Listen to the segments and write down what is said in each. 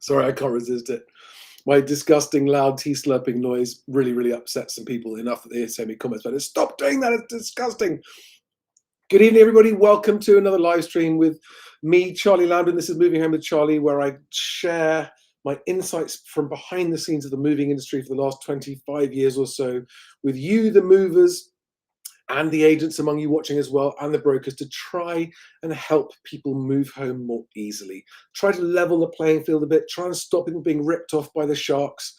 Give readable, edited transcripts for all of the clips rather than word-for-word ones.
Sorry, I can't resist it. My disgusting, loud tea slurping noise really, really upsets some people enough that they send me comments about it. Stop doing that, it's disgusting. Good evening, everybody. Welcome to another live stream with me, Charlie Lambden. This is Moving Home with Charlie, where I share my insights from behind the scenes of the moving industry for the last 25 years or so with you, the movers, and the agents among you watching as well, and the brokers, to try and help people move home more easily. Try to level the playing field a bit, try and stop people being ripped off by the sharks,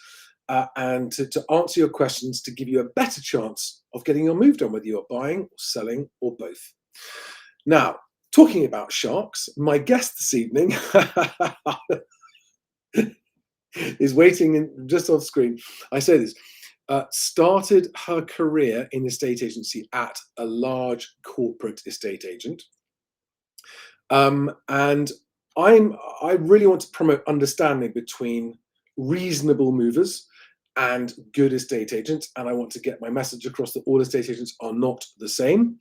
and to answer your questions to give you a better chance of getting your move done, whether you're buying or selling or both. Now, talking about sharks, my guest this evening is waiting just on screen. I say this. Started her career in estate agency at a large corporate estate agent. And I really want to promote understanding between reasonable movers and good estate agents. And I want to get my message across that all estate agents are not the same.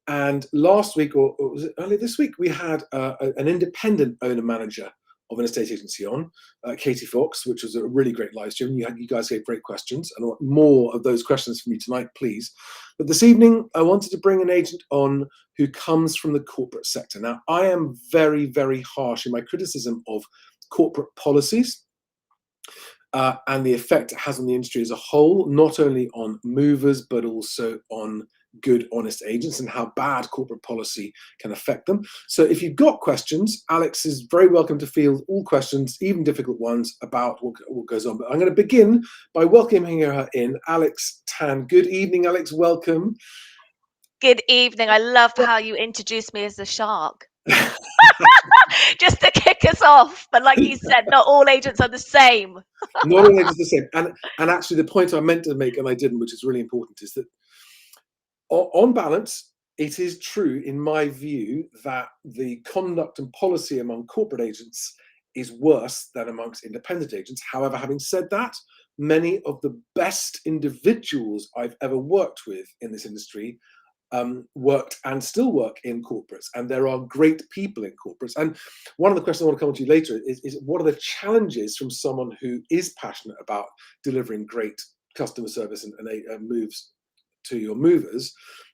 And last week, or was it earlier this week, we had an independent owner manager of an estate agency on, Katie Fox, which was a really great live stream. You guys gave great questions, and I want more of those questions from you tonight, please. But this evening, I wanted to bring an agent on who comes from the corporate sector. Now, I am very, very harsh in my criticism of corporate policies and the effect it has on the industry as a whole, not only on movers, but also on good, honest agents, and how bad corporate policy can affect them. So if you've got questions, Alex is very welcome to field all questions, even difficult ones, about what goes on. But I'm going to begin by welcoming her in, Alex Tan. Good evening, Alex. Welcome. Good evening. I love how you introduced me as the shark. Just to kick us off. But like you said, not all agents are the same. Not all agents are the same. And actually the point I meant to make, and I didn't, which is really important, is that on balance, it is true, in my view, that the conduct and policy among corporate agents is worse than amongst independent agents. However, having said that, many of the best individuals I've ever worked with in this industry worked and still work in corporates, and there are great people in corporates. And one of the questions I want to come to you later is what are the challenges from someone who is passionate about delivering great customer service and moves to your movers?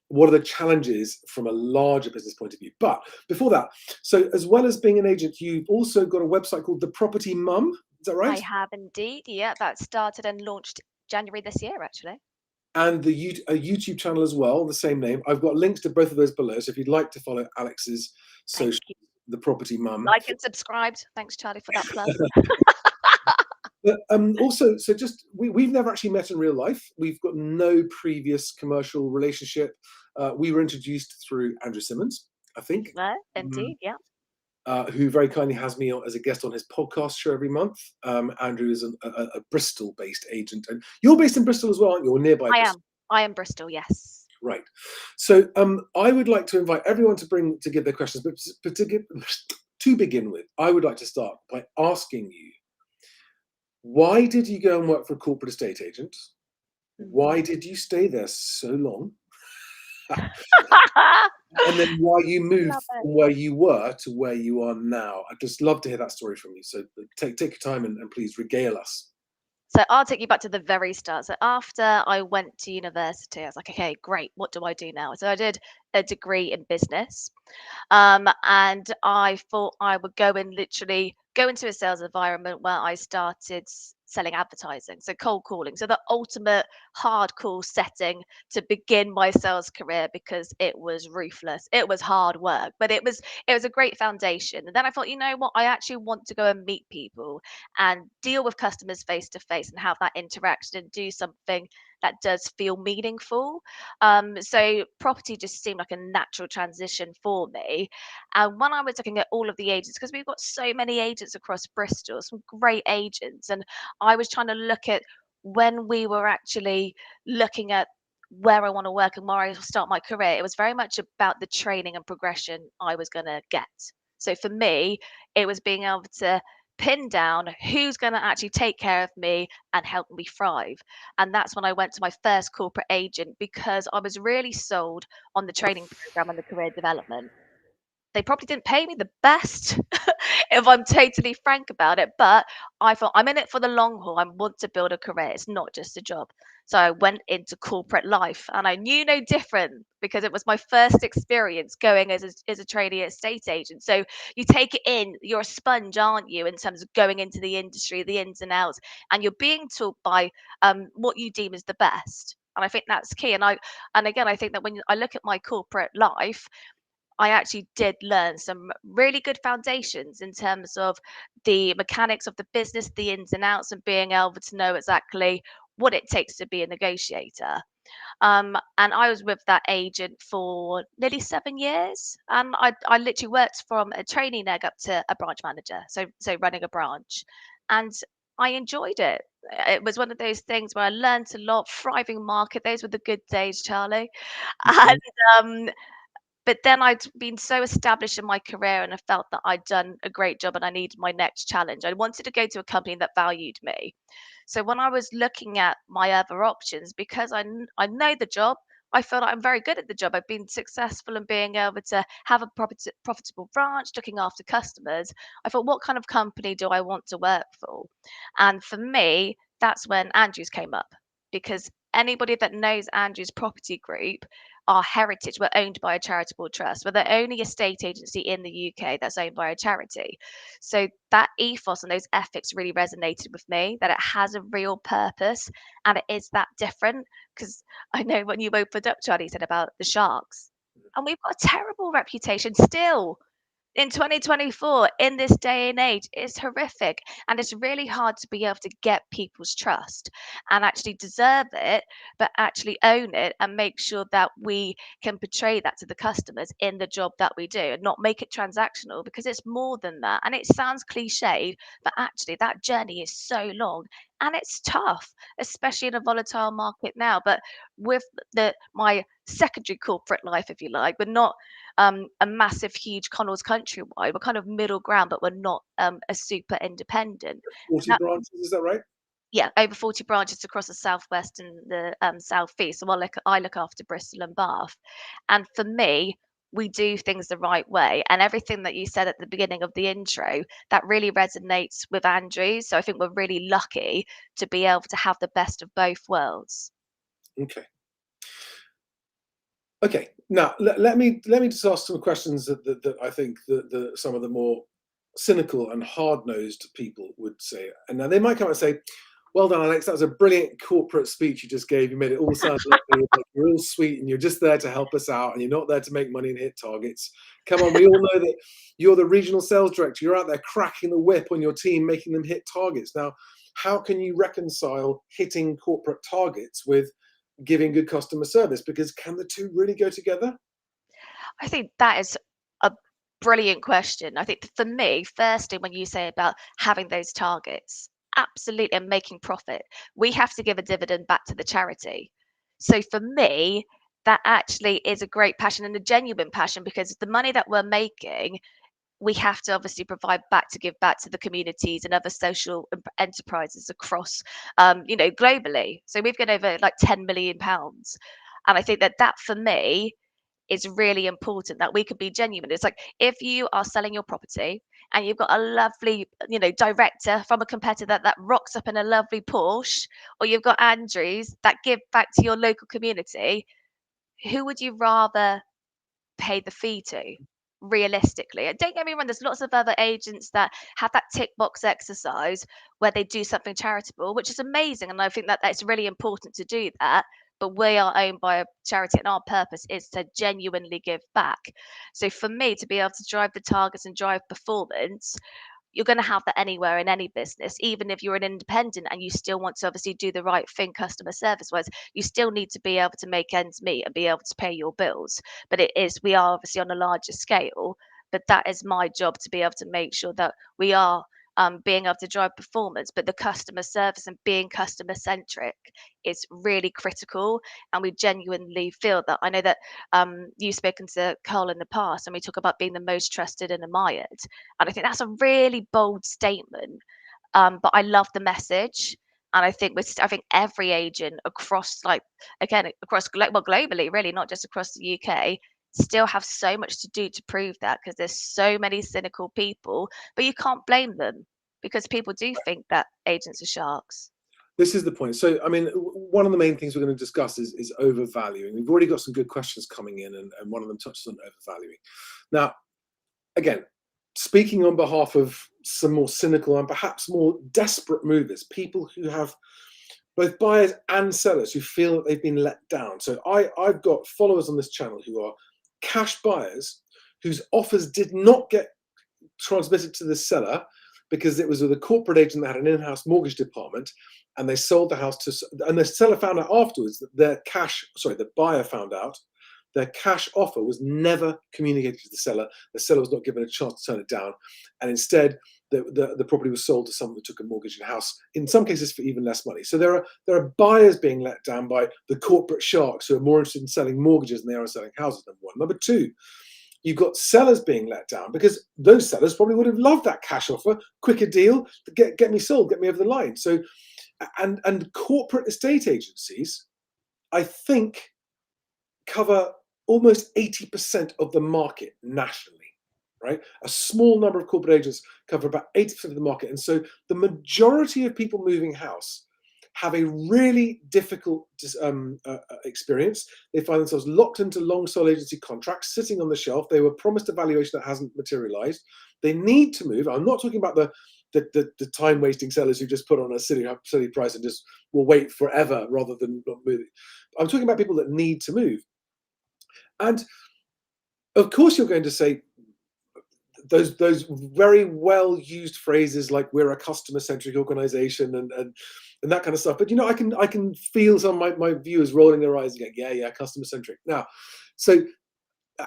What are the challenges from a larger business point of view? But before that, so as well as being an agent, you've also got a website called The Property Mum. Is that right? I have indeed. Yeah, that started and launched January this year, actually. And a YouTube channel as well, the same name. I've got links to both of those below. So if you'd like to follow Alex's social, The Property Mum. Like and subscribed. Thanks, Charlie, for that plug. But also, so just we've never actually met in real life. We've got no previous commercial relationship. We were introduced through Andrew Simmons, I think. Well, indeed, yeah. Who very kindly has me on as a guest on his podcast show every month. Andrew is a Bristol-based agent, and you're based in Bristol as well, aren't you? Or nearby? I am Bristol, yes. Right. So I would like to invite everyone to give their questions, but to begin with, I would like to start by asking you, why did you go and work for a corporate estate agent? Why did you stay there so long? And then why you moved from where you were to where you are now? I'd just love to hear that story from you. So take your time and please regale us. So I'll take you back to the very start. So after I went to university, I was like, okay, great. What do I do now? So I did a degree in business. And I thought I would go into a sales environment where I started selling advertising, so cold calling, so the ultimate hardcore setting to begin my sales career, because it was ruthless, it was hard work, but it was a great foundation. And then I thought, you know what, I actually want to go and meet people and deal with customers face to face and have that interaction and do something that does feel meaningful. So property just seemed like a natural transition for me. And when I was looking at all of the agents, because we've got so many agents across Bristol, some great agents, and I was trying to look at when we were actually looking at where I want to work and where I start my career, it was very much about the training and progression I was going to get. So for me, it was being able to pin down who's going to actually take care of me and help me thrive. And that's when I went to my first corporate agent, because I was really sold on the training program and the career development. They probably didn't pay me the best, if I'm totally frank about it, but I thought I'm in it for the long haul. I want to build a career. It's not just a job. So I went into corporate life and I knew no different because it was my first experience going as a trainee estate agent. So you take it in, you're a sponge, aren't you, in terms of going into the industry, the ins and outs, and you're being taught by what you deem as the best. And I think that's key. And again, I think that when I look at my corporate life, I actually did learn some really good foundations in terms of the mechanics of the business, the ins and outs, and being able to know exactly what it takes to be a negotiator. And I was with that agent for nearly 7 years, and I literally worked from a trainee neg up to a branch manager, so running a branch, and I enjoyed it. It was one of those things where I learned a lot. Thriving market; those were the good days, Charlie. Mhm. And um, but then I'd been so established in my career and I felt that I'd done a great job and I needed my next challenge. I wanted to go to a company that valued me. So when I was looking at my other options, because I know the job, I feel like I'm very good at the job. I've been successful in being able to have a profitable branch, looking after customers. I thought, what kind of company do I want to work for? And for me, that's when Andrews came up because anybody that knows Andrews Property Group, our heritage, we're owned by a charitable trust. We're the only estate agency in the UK that's owned by a charity. So that ethos and those ethics really resonated with me, that it has a real purpose and it is that different. Because I know when you opened up, Charlie said about the sharks, and we've got a terrible reputation still in 2024, in this day and age. It's horrific, and it's really hard to be able to get people's trust and actually deserve it, but actually own it and make sure that we can portray that to the customers in the job that we do and not make it transactional, because it's more than that. And it sounds cliched, but actually that journey is so long and it's tough, especially in a volatile market now. But with the my secondary corporate life, if you like, we're not a massive, huge Connells countrywide. We're kind of middle ground, but we're not a super independent. 40 That, branches, is that right? yeah, over 40 branches across the southwest and the southeast. So I look after Bristol and Bath, and for me, we do things the right way. And everything that you said at the beginning of the intro, that really resonates with Andrew. So I think we're really lucky to be able to have the best of both worlds. Okay. Okay. Now let me just ask some questions that I think that some of the more cynical and hard-nosed people would say. And now they might come and say, "Well done, Alex. That was a brilliant corporate speech you just gave. You made it all sound lovely. Like you're all sweet, and you're just there to help us out, and you're not there to make money and hit targets. Come on, we all know that you're the regional sales director. You're out there cracking the whip on your team, making them hit targets. Now, how can you reconcile hitting corporate targets with giving good customer service? Because can the two really go together?" I think that is a brilliant question. I think for me, firstly, when you say about having those targets, absolutely, and making profit, we have to give a dividend back to the charity. So for me, that actually is a great passion and a genuine passion, because the money that we're making, we have to obviously provide back to give back to the communities and other social enterprises across, globally. So we've got over like £10 million. And I think that for me is really important, that we can be genuine. It's like if you are selling your property and you've got a lovely, director from a competitor that rocks up in a lovely Porsche, or you've got Andrews that give back to your local community, who would you rather pay the fee to? Realistically, and don't get me wrong, there's lots of other agents that have that tick box exercise where they do something charitable, which is amazing, and I think that it's really important to do that. But we are owned by a charity and our purpose is to genuinely give back. So for me to be able to drive the targets and drive performance, you're going to have that anywhere in any business. Even if you're an independent and you still want to obviously do the right thing customer service wise, you still need to be able to make ends meet and be able to pay your bills. But we are obviously on a larger scale, but that is my job to be able to make sure that we are being able to drive performance, but the customer service and being customer centric is really critical. And we genuinely feel that. I know that you've spoken to Carl in the past, and we talk about being the most trusted and admired. And I think that's a really bold statement. But I love the message. And I think every agent across, like, again, across, well, globally, really, not just across the UK, still have so much to do to prove that, because there's so many cynical people, but you can't blame them because people do think that agents are sharks. This is the point. So, I mean, one of the main things we're going to discuss is overvaluing. We've already got some good questions coming in, and one of them touches on overvaluing. Now, again, speaking on behalf of some more cynical and perhaps more desperate movers, people who have both buyers and sellers who feel that they've been let down. So I've got followers on this channel who are cash buyers whose offers did not get transmitted to the seller because it was with a corporate agent that had an in-house mortgage department, and they sold the house to, and the seller found out afterwards that the buyer found out their cash offer was never communicated to the seller. The seller was not given a chance to turn it down, and instead the property was sold to someone who took a mortgage in-house, in some cases for even less money. So there are buyers being let down by the corporate sharks who are more interested in selling mortgages than they are in selling houses, number one. Number two, you've got sellers being let down because those sellers probably would have loved that cash offer, quicker deal, to get me sold, get me over the line. So, and corporate estate agencies, I think, cover almost 80% of the market nationally, right? A small number of corporate agents cover about 80% of the market. And so the majority of people moving house have a really difficult experience. They find themselves locked into long sole agency contracts sitting on the shelf. They were promised a valuation that hasn't materialized. They need to move. I'm not talking about the time wasting sellers who just put on a silly price and just will wait forever rather than not moving. I'm talking about people that need to move. And of course, you're going to say those very well used phrases like "we're a customer centric organization" and that kind of stuff. But I can feel some of my viewers rolling their eyes and going, yeah, customer centric. Now, so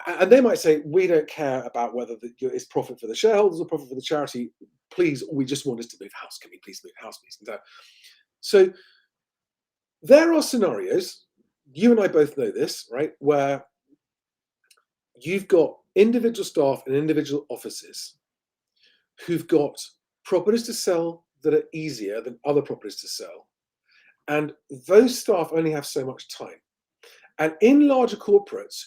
and they might say, we don't care about whether it's profit for the shareholders or profit for the charity. Please, we just want us to move house. Can we please move house, please? And so there are scenarios, you and I both know this, right, where you've got individual staff and individual offices who've got properties to sell that are easier than other properties to sell. And those staff only have so much time. And in larger corporates,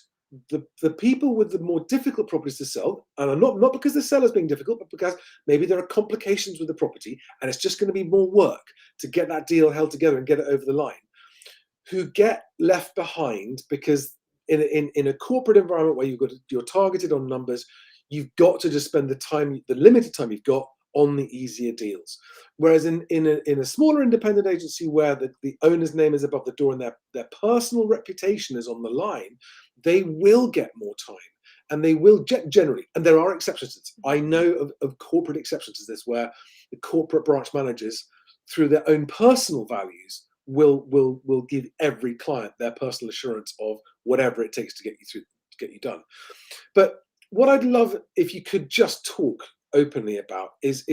the people with the more difficult properties to sell, and not because the seller's being difficult, but because maybe there are complications with the property and it's just going to be more work to get that deal held together and get it over the line, who get left behind because in a corporate environment where you're targeted on numbers, you've got to just spend the limited time you've got on the easier deals. Whereas in a smaller independent agency where the owner's name is above the door and their personal reputation is on the line, they will get more time. And they will generally, and there are exceptions to this. I know of corporate exceptions to this where the corporate branch managers, through their own personal values, will give every client their personal assurance of whatever it takes to get you through, to get you done. But what I'd love if you could just talk openly about is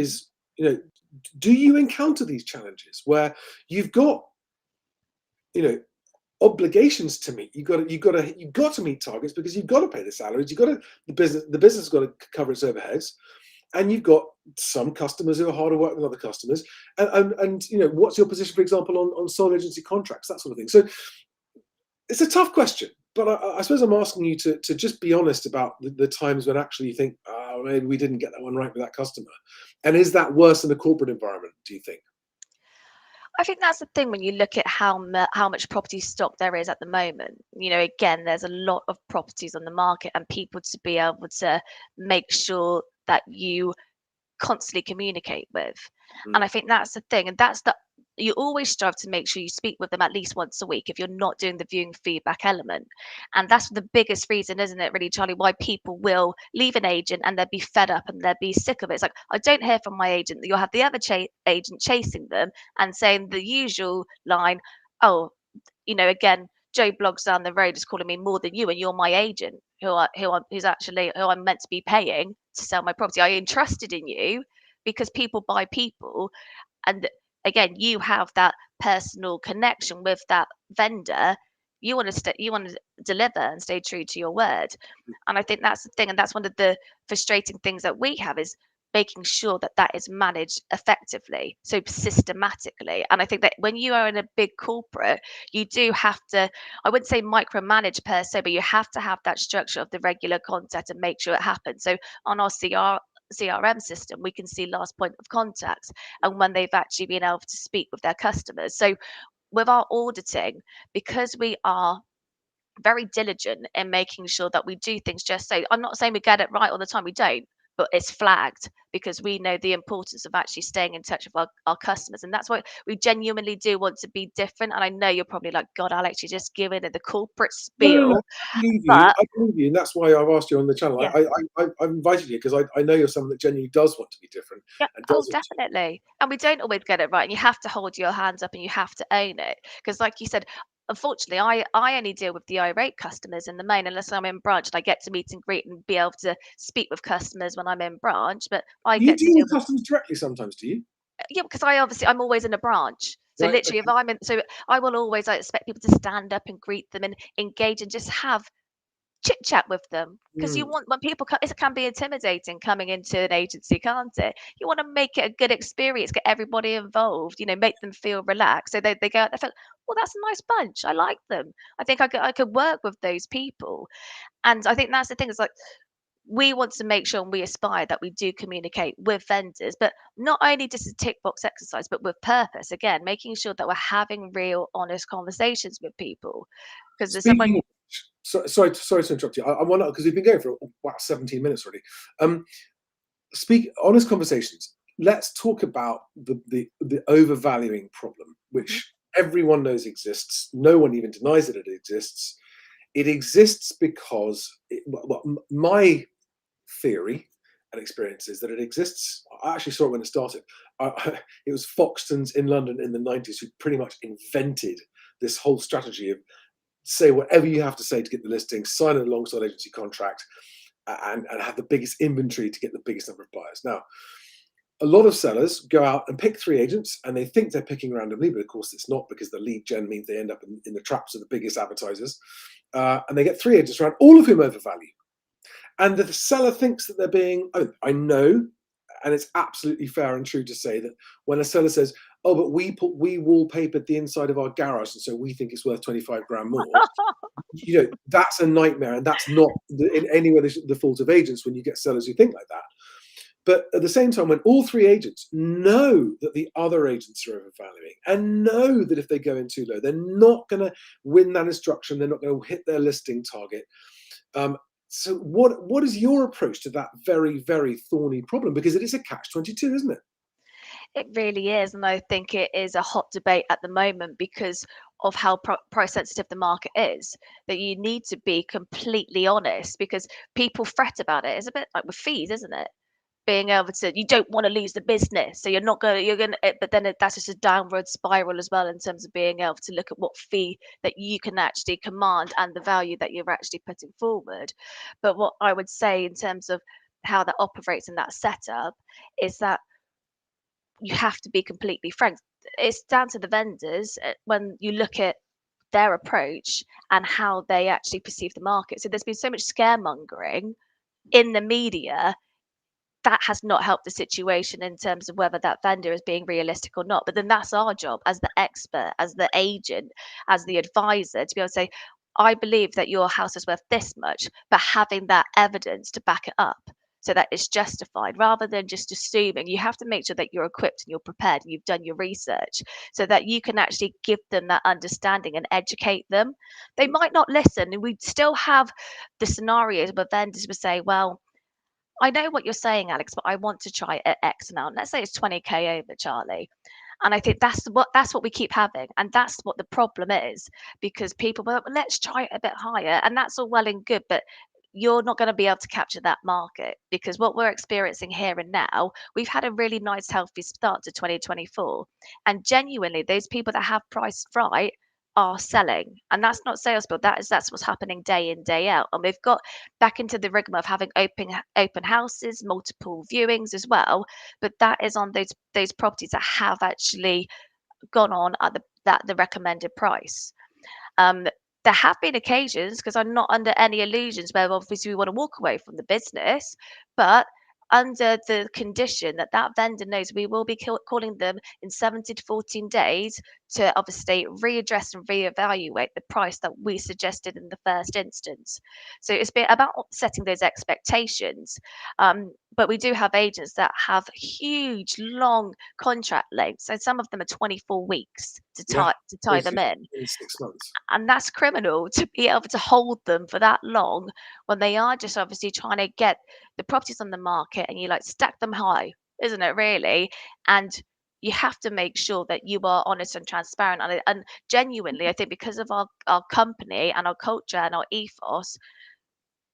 do you encounter these challenges where you've got obligations to meet? You've got to meet targets because you've got to pay the salaries. The business has got to cover its overheads. And you've got some customers who are harder work than other customers. And what's your position, for example, on sole agency contracts, that sort of thing. So it's a tough question, but I suppose I'm asking you to just be honest about the times when actually you think, oh, maybe we didn't get that one right with that customer. And is that worse in a corporate environment, do you think? I think that's the thing when you look at how much property stock there is at the moment. Again, there's a lot of properties on the market, and people to be able to make sure that you constantly communicate with. And I think that's the thing, and you always strive to make sure you speak with them at least once a week if you're not doing the viewing feedback element. And that's the biggest reason, isn't it, really, Charlie, why people will leave an agent and they'll be fed up and they'll be sick of it. It's like, I don't hear from my agent. You'll have the other agent chasing them and saying the usual line, oh, again, Joe Bloggs down the road is calling me more than you, and you're my agent who I'm meant to be paying to sell my property. I entrusted in you because people buy people, and again, you have that personal connection with that vendor. You want to deliver and stay true to your word. And I think that's the thing, and that's one of the frustrating things that we have is making sure that that is managed effectively, so systematically. And I think that when you are in a big corporate, you do have to, I wouldn't say micromanage per se, but you have to have that structure of the regular contact and make sure it happens. So on our CRM system, we can see last point of contact and when they've actually been able to speak with their customers. So with our auditing, because we are very diligent in making sure that we do things just so, I'm not saying we get it right all the time, we don't, but it's flagged because we know the importance of actually staying in touch with our customers. And that's why we genuinely do want to be different. And I know you're probably like, God, Alex, you're just giving it the corporate No, no, no. spiel. I believe you. But I believe you, and that's why I've asked you on the channel. yeah, I've invited you because I know you're someone that genuinely does want to be different yeah, and oh, does want to. definitely. And we don't always get it right. And you have to hold your hands up and you have to own it. Because, like you said, unfortunately, I only deal with the irate customers in the main, unless I'm in branch and I get to meet and greet and be able to speak with customers when I'm in branch. But I You get to deal deal with with, customers directly sometimes, do you? yeah, because I'm always in a branch. So Right. literally, if I'm in, so I will always, I expect people to stand up and greet them and engage and just have chit chat with them, because you Mm. want, when people come, it can be intimidating coming into an agency, can't it? You want to make it a good experience, get everybody involved, make them feel relaxed, so they go out, they feel, well, that's a nice bunch, I like them, I think I could work with those people. And I think that's the thing, is like, we want to make sure and we aspire that we do communicate with vendors, but not only just a tick box exercise, but with purpose. Again, making sure that we're having real, honest conversations with people. Because there's Speaking someone, of which, sorry to interrupt you. I want to, because we've been going for about 17 minutes already. Um, speak honest conversations. Let's talk about the overvaluing problem, Mhm. which everyone knows exists. No one even denies that it exists. It exists because my theory and experience is that it exists. I actually saw it when it started. It was Foxtons in London in the 90s who pretty much invented this whole strategy of say whatever you have to say to get the listing, sign it alongside agency contract, and have the biggest inventory to get the biggest number of buyers. Now, a lot of sellers go out and pick 3 agents and they think they're picking randomly, but of course it's not, because the lead gen means they end up in the traps of the biggest advertisers. And they get 3 agents around, all of whom overvalue. And the seller thinks that they're being, I know, and it's absolutely fair and true to say that when a seller says, oh, but we wallpapered the inside of our garage, and so we think it's worth 25 grand more, that's a nightmare, and that's not in any way the fault of agents when you get sellers who think like that. But at the same time, when all 3 agents know that the other agents are overvaluing and know that if they go in too low, they're not going to win that instruction, they're not going to hit their listing target. So what is your approach to that very, very thorny problem? Because it is a catch-22, isn't it? It really is, and I think it is a hot debate at the moment because of how price sensitive the market is. That you need to be completely honest, because people fret about it. It's a bit like with fees, isn't it? Being able to, you don't want to lose the business, so but then that's just a downward spiral as well in terms of being able to look at what fee that you can actually command and the value that you're actually putting forward. But what I would say in terms of how that operates in that setup is that you have to be completely frank. It's down to the vendors when you look at their approach and how they actually perceive the market. So there's been so much scaremongering in the media that has not helped the situation in terms of whether that vendor is being realistic or not. But then that's our job as the expert, as the agent, as the advisor, to be able to say, I believe that your house is worth this much, but having that evidence to back it up so that it's justified, rather than just assuming. You have to make sure that you're equipped and you're prepared and you've done your research so that you can actually give them that understanding and educate them. They might not listen, and we still have the scenarios where vendors would say, well, I know what you're saying, Alex, but I want to try at X amount. Let's say it's 20K over, Charlie. And I think that's what we keep having. And that's what the problem is, because people, well, let's try it a bit higher. And that's all well and good, but you're not going to be able to capture that market, because what we're experiencing here and now, we've had a really nice, healthy start to 2024. And genuinely, those people that have priced right are selling. And that's not sales, but that's what's happening day in, day out. And we've got back into the rhythm of having open houses, multiple viewings as well. But that is on those properties that have actually gone on at the recommended price. Um, there have been occasions, because I'm not under any illusions, where obviously we want to walk away from the business, but under the condition that that vendor knows we will be calling them in 7 to 14 days to obviously readdress and reevaluate the price that we suggested in the first instance. So it's been about setting those expectations. But we do have agents that have huge, long contract lengths. So some of them are 24 weeks to Yeah, tie them in. in 6 months. And that's criminal to be able to hold them for that long when they are just obviously trying to get the properties on the market and you like stack them high, isn't it really? And you have to make sure that you are honest and transparent. And genuinely, I think because of our company and our culture and our ethos,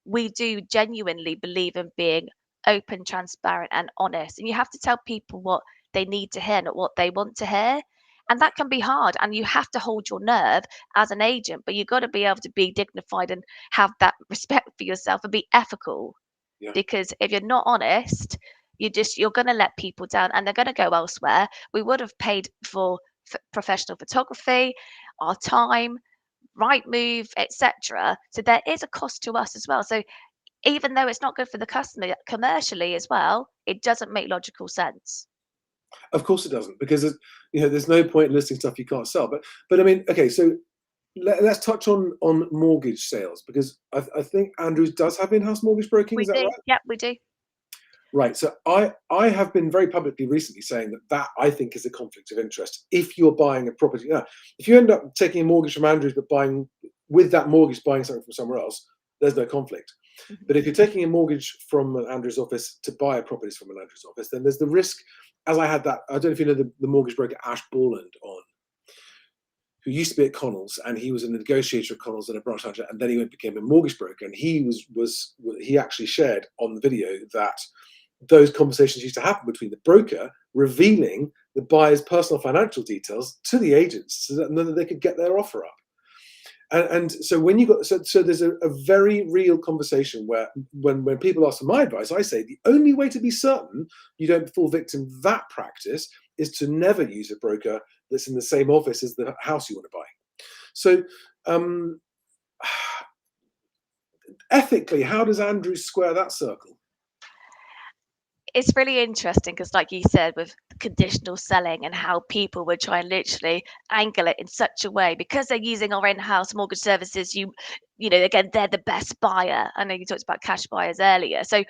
we do genuinely believe in being open, transparent, and honest. And you have to tell people what they need to hear, not what they want to hear. And that can be hard. And you have to hold your nerve as an agent, but you've got to be able to be dignified and have that respect for yourself and be ethical. Yeah. Because if you're not honest, you're going to let people down and they're going to go elsewhere. We would have paid for professional photography, our time, right move, etc. So there is a cost to us as well. So even though it's not good for the customer commercially as well, it doesn't make logical sense. Of course it doesn't, because there's no point in listing stuff you can't sell. But I mean, okay, so let's touch on mortgage sales, because I think Andrews does have in-house mortgage broking. We Is that do. right? Yep, we do. Right. So I have been very publicly recently saying that I think is a conflict of interest. If you're buying a property, if you end up taking a mortgage from Andrews but buying with that mortgage buying something from somewhere else, there's no conflict. Mhm. But if you're taking a mortgage from an Andrews office to buy a property from an Andrews office, then there's the risk. As I had that, I don't know if you know the mortgage broker Ash Borland on, who used to be at Connells, and he was a negotiator at Connells and a branch manager, and then he became a mortgage broker. And he actually shared on the video that those conversations used to happen between the broker revealing the buyer's personal financial details to the agents so that they could get their offer up. And so when you got so there's a very real conversation where when people ask for my advice, I say the only way to be certain you don't fall victim to that practice is to never use a broker that's in the same office as the house you want to buy. So ethically, how does Andrews square that circle? It's really interesting because, like you said, with conditional selling and how people would try and literally angle it in such a way because they're using our in-house mortgage services. Again, they're the best buyer. I know you talked about cash buyers earlier. So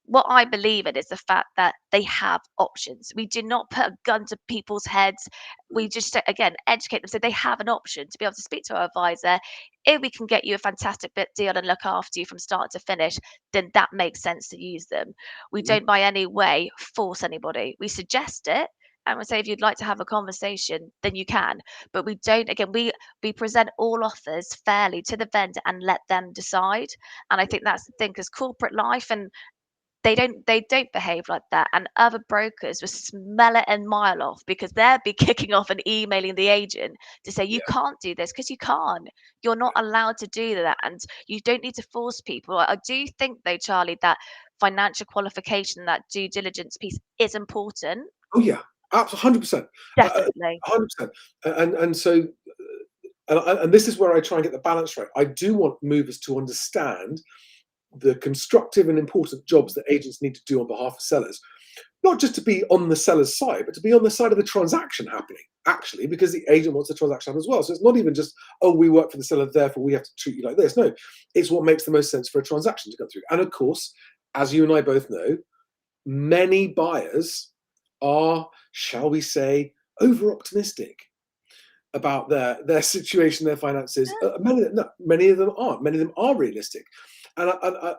what I believe in is the fact that they have options. We do not put a gun to people's heads. We just, again, educate them so they have an option to be able to speak to our advisor. If we can get you a fantastic bit deal and look after you from start to finish, then that makes sense to use them. We don't by any way force anybody. We suggest it and we say if you'd like to have a conversation, then you can. But we don't, again, we present all offers fairly to the vendor and let them decide. And I think that's the thing, because corporate life and they don't behave like that, and other brokers will smell it a mile off because they'll be kicking off and emailing the agent to say you Yeah, can't do this because you can't. You're not allowed to do that, and you don't need to force people. I do think though, Charlie, that financial qualification, that due diligence piece is important. oh yeah, absolutely, 100%, Definitely. 100%. And so and this is where I try and get the balance right. I do want movers to understand the constructive and important jobs that agents need to do on behalf of sellers, not just to be on the seller's side, but to be on the side of the transaction happening, actually, because the agent wants the transaction happen as well. So it's not even just, oh, we work for the seller, therefore we have to treat you like this. No, it's what makes the most sense for a transaction to go through. And of course, as you and I both know, many buyers are, shall we say, over optimistic about their situation, their finances. Many of them aren't. Many of them are realistic. And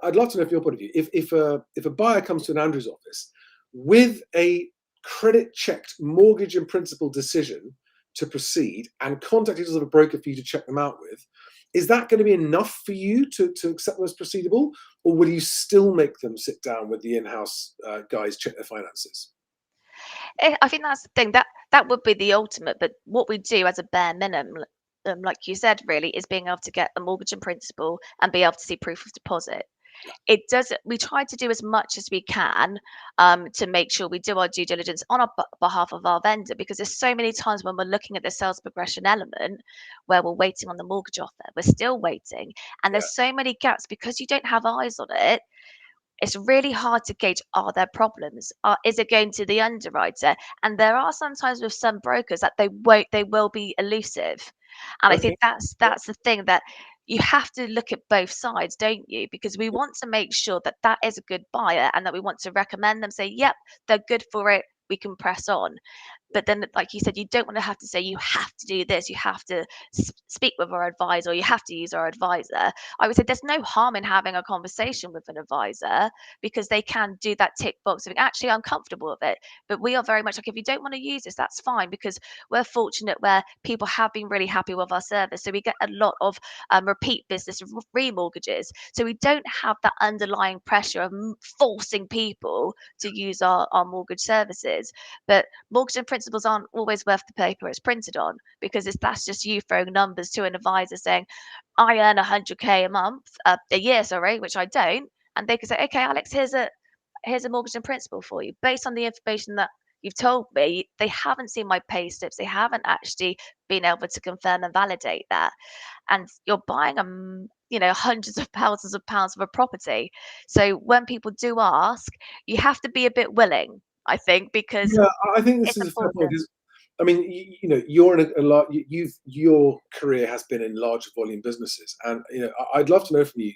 I'd love to know from your point of view, if a buyer comes to an Andrews office with a credit checked mortgage in principle decision to proceed and contact details of a broker for you to check them out with, is that going to be enough for you to accept them as proceedable, or will you still make them sit down with the in-house guys, check their finances? I think that's the thing, that would be the ultimate. But what we do as a bare minimum, like you said, really, is being able to get a mortgage in principle and be able to see proof of deposit. Yeah, It does. We try to do as much as we can to make sure we do our due diligence on our behalf of our vendor, because there's so many times when we're looking at the sales progression element where we're waiting on the mortgage offer, we're still waiting, and yeah, there's so many gaps because you don't have eyes on it. it's really hard to gauge, are there problems? Is it going to the underwriter? And there are sometimes with some brokers that they will be elusive. And I Okay. think that's the thing, that you have to look at both sides, don't you? Because we want to make sure that that is a good buyer and that we want to recommend them, say, yep, they're good for it, we can press on. But then, like you said, you don't want to have to say, you have to do this, you have to speak with our advisor, or you have to use our advisor. I would say there's no harm in having a conversation with an advisor, because they can do that tick box of, actually, I'm comfortable with it. But we are very much like, if you don't want to use this, that's fine, because we're fortunate where people have been really happy with our service. So we get a lot of repeat business, remortgages. So we don't have that underlying pressure of forcing people to use our mortgage services. But mortgage and principals aren't always worth the paper it's printed on, because that's just you throwing numbers to an advisor saying, I earn 100K a month, a year, sorry, which I don't. And they could say, okay, Alex, here's a mortgage and principal for you based on the information that you've told me. They haven't seen my pay slips. They haven't actually been able to confirm and validate that. And you're buying hundreds of thousands of pounds of a property. So when people do ask, you have to be a bit willing, I think, because Yeah, I think this it's is a fair point important. because, I mean, you're in a lot. Your career has been in large volume businesses, and I'd love to know from you.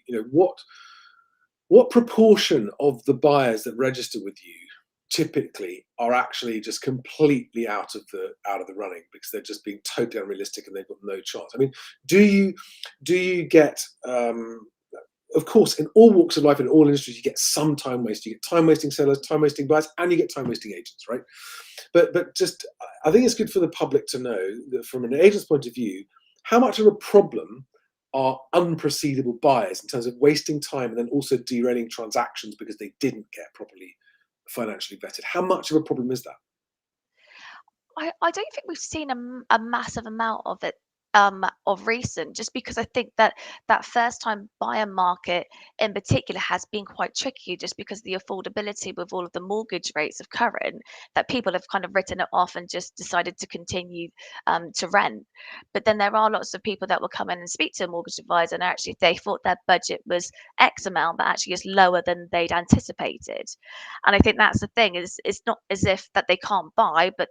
What proportion of the buyers that register with you typically are actually just completely out of the running because they're just being totally unrealistic and they've got no chance. I mean, do you get of course, in all walks of life, in all industries, you get some time waste. You get time wasting sellers, time wasting buyers, and you get time wasting agents, right? But just, I think it's good for the public to know that from an agent's point of view, how much of a problem are unproceedable buyers in terms of wasting time and then also derailing transactions because they didn't get properly financially vetted. How much of a problem is that? I don't think we've seen a massive amount of it of recent, just because I think that that first time buyer market in particular has been quite tricky, just because the affordability with all of the mortgage rates of current, that people have kind of written it off and just decided to continue to rent. But then there are lots of people that will come in and speak to a mortgage advisor, and actually they thought their budget was X amount, but actually is lower than they'd anticipated. And I think that's the thing, is it's not as if that they can't buy, but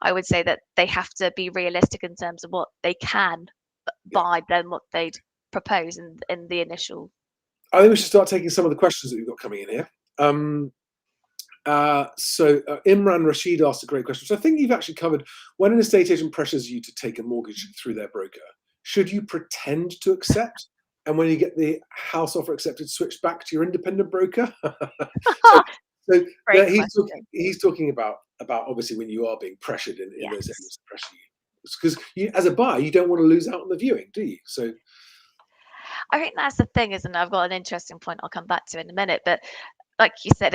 I would say that they have to be realistic in terms of what they can Yeah. buy than what they'd propose in the initial. I think we should start taking some of the questions that we've got coming in here. Imran Rashid asked a great question, which I think you've actually covered. When an estate agent pressures you to take a mortgage through their broker, should you pretend to accept? And when you get the house offer accepted, switch back to your independent broker? so so Great there question. he's talking about obviously when you are being pressured in those Yes. areas to pressure you. Because as a buyer, you don't want to lose out on the viewing, do you? So I think that's the thing, isn't it? I've got an interesting point I'll come back to in a minute, but like you said,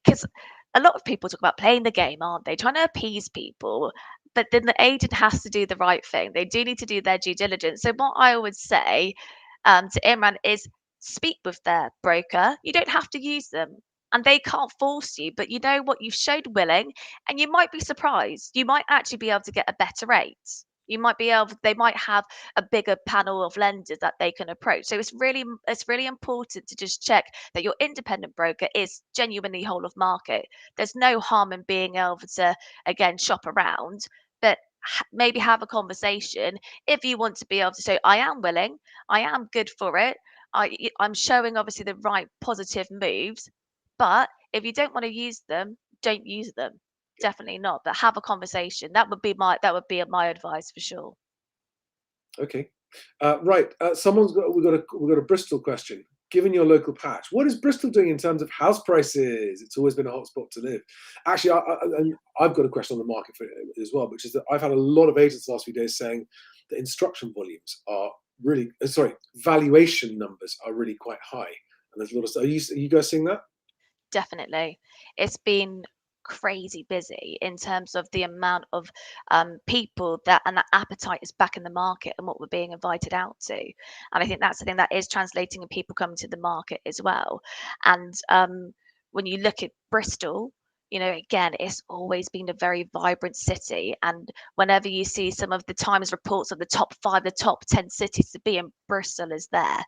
because a lot of people talk about playing the game, aren't they? Trying to appease people, but then the agent has to do the right thing. They do need to do their due diligence. So what I would say to Imran is, speak with their broker. You don't have to use them. And they can't force you, but you know what? You've showed willing, and you might be surprised. You might actually be able to get a better rate. They might have a bigger panel of lenders that they can approach. So it's really important to just check that your independent broker is genuinely whole of market. There's no harm in being able to, again, shop around, but maybe have a conversation if you want to be able to say, I am willing, I am good for it. I'm showing obviously the right positive moves, but if you don't want to use them, don't use them. Definitely not. But have a conversation. That would be my advice for sure. okay, right. We've got a Bristol question. Given your local patch, what is Bristol doing in terms of house prices? It's always been a hot spot to live. Actually, and I've got a question on the market for it as well, which is that I've had a lot of agents the last few days saying that instruction volumes are really, sorry, valuation numbers are really quite high, and there's a lot of. Are you guys seeing that? Definitely. It's been crazy busy in terms of the amount of people and that appetite is back in the market and what we're being invited out to. And I think that's the thing that is translating in people coming to the market as well. And when you look at Bristol, again, it's always been a very vibrant city. And whenever you see some of the Times reports of the top 5, the top 10 cities to be in, Bristol is there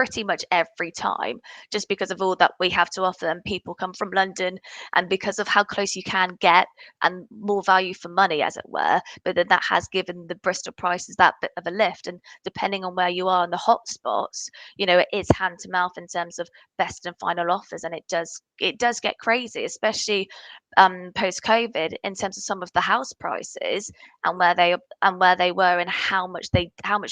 pretty much every time, just because of all that we have to offer, and people come from London, and because of how close you can get and more value for money, as it were. But then that has given the Bristol prices that bit of a lift, and depending on where you are in the hot spots, it is hand to mouth in terms of best and final offers, and it does get crazy, especially post COVID, in terms of some of the house prices and where they were, and how much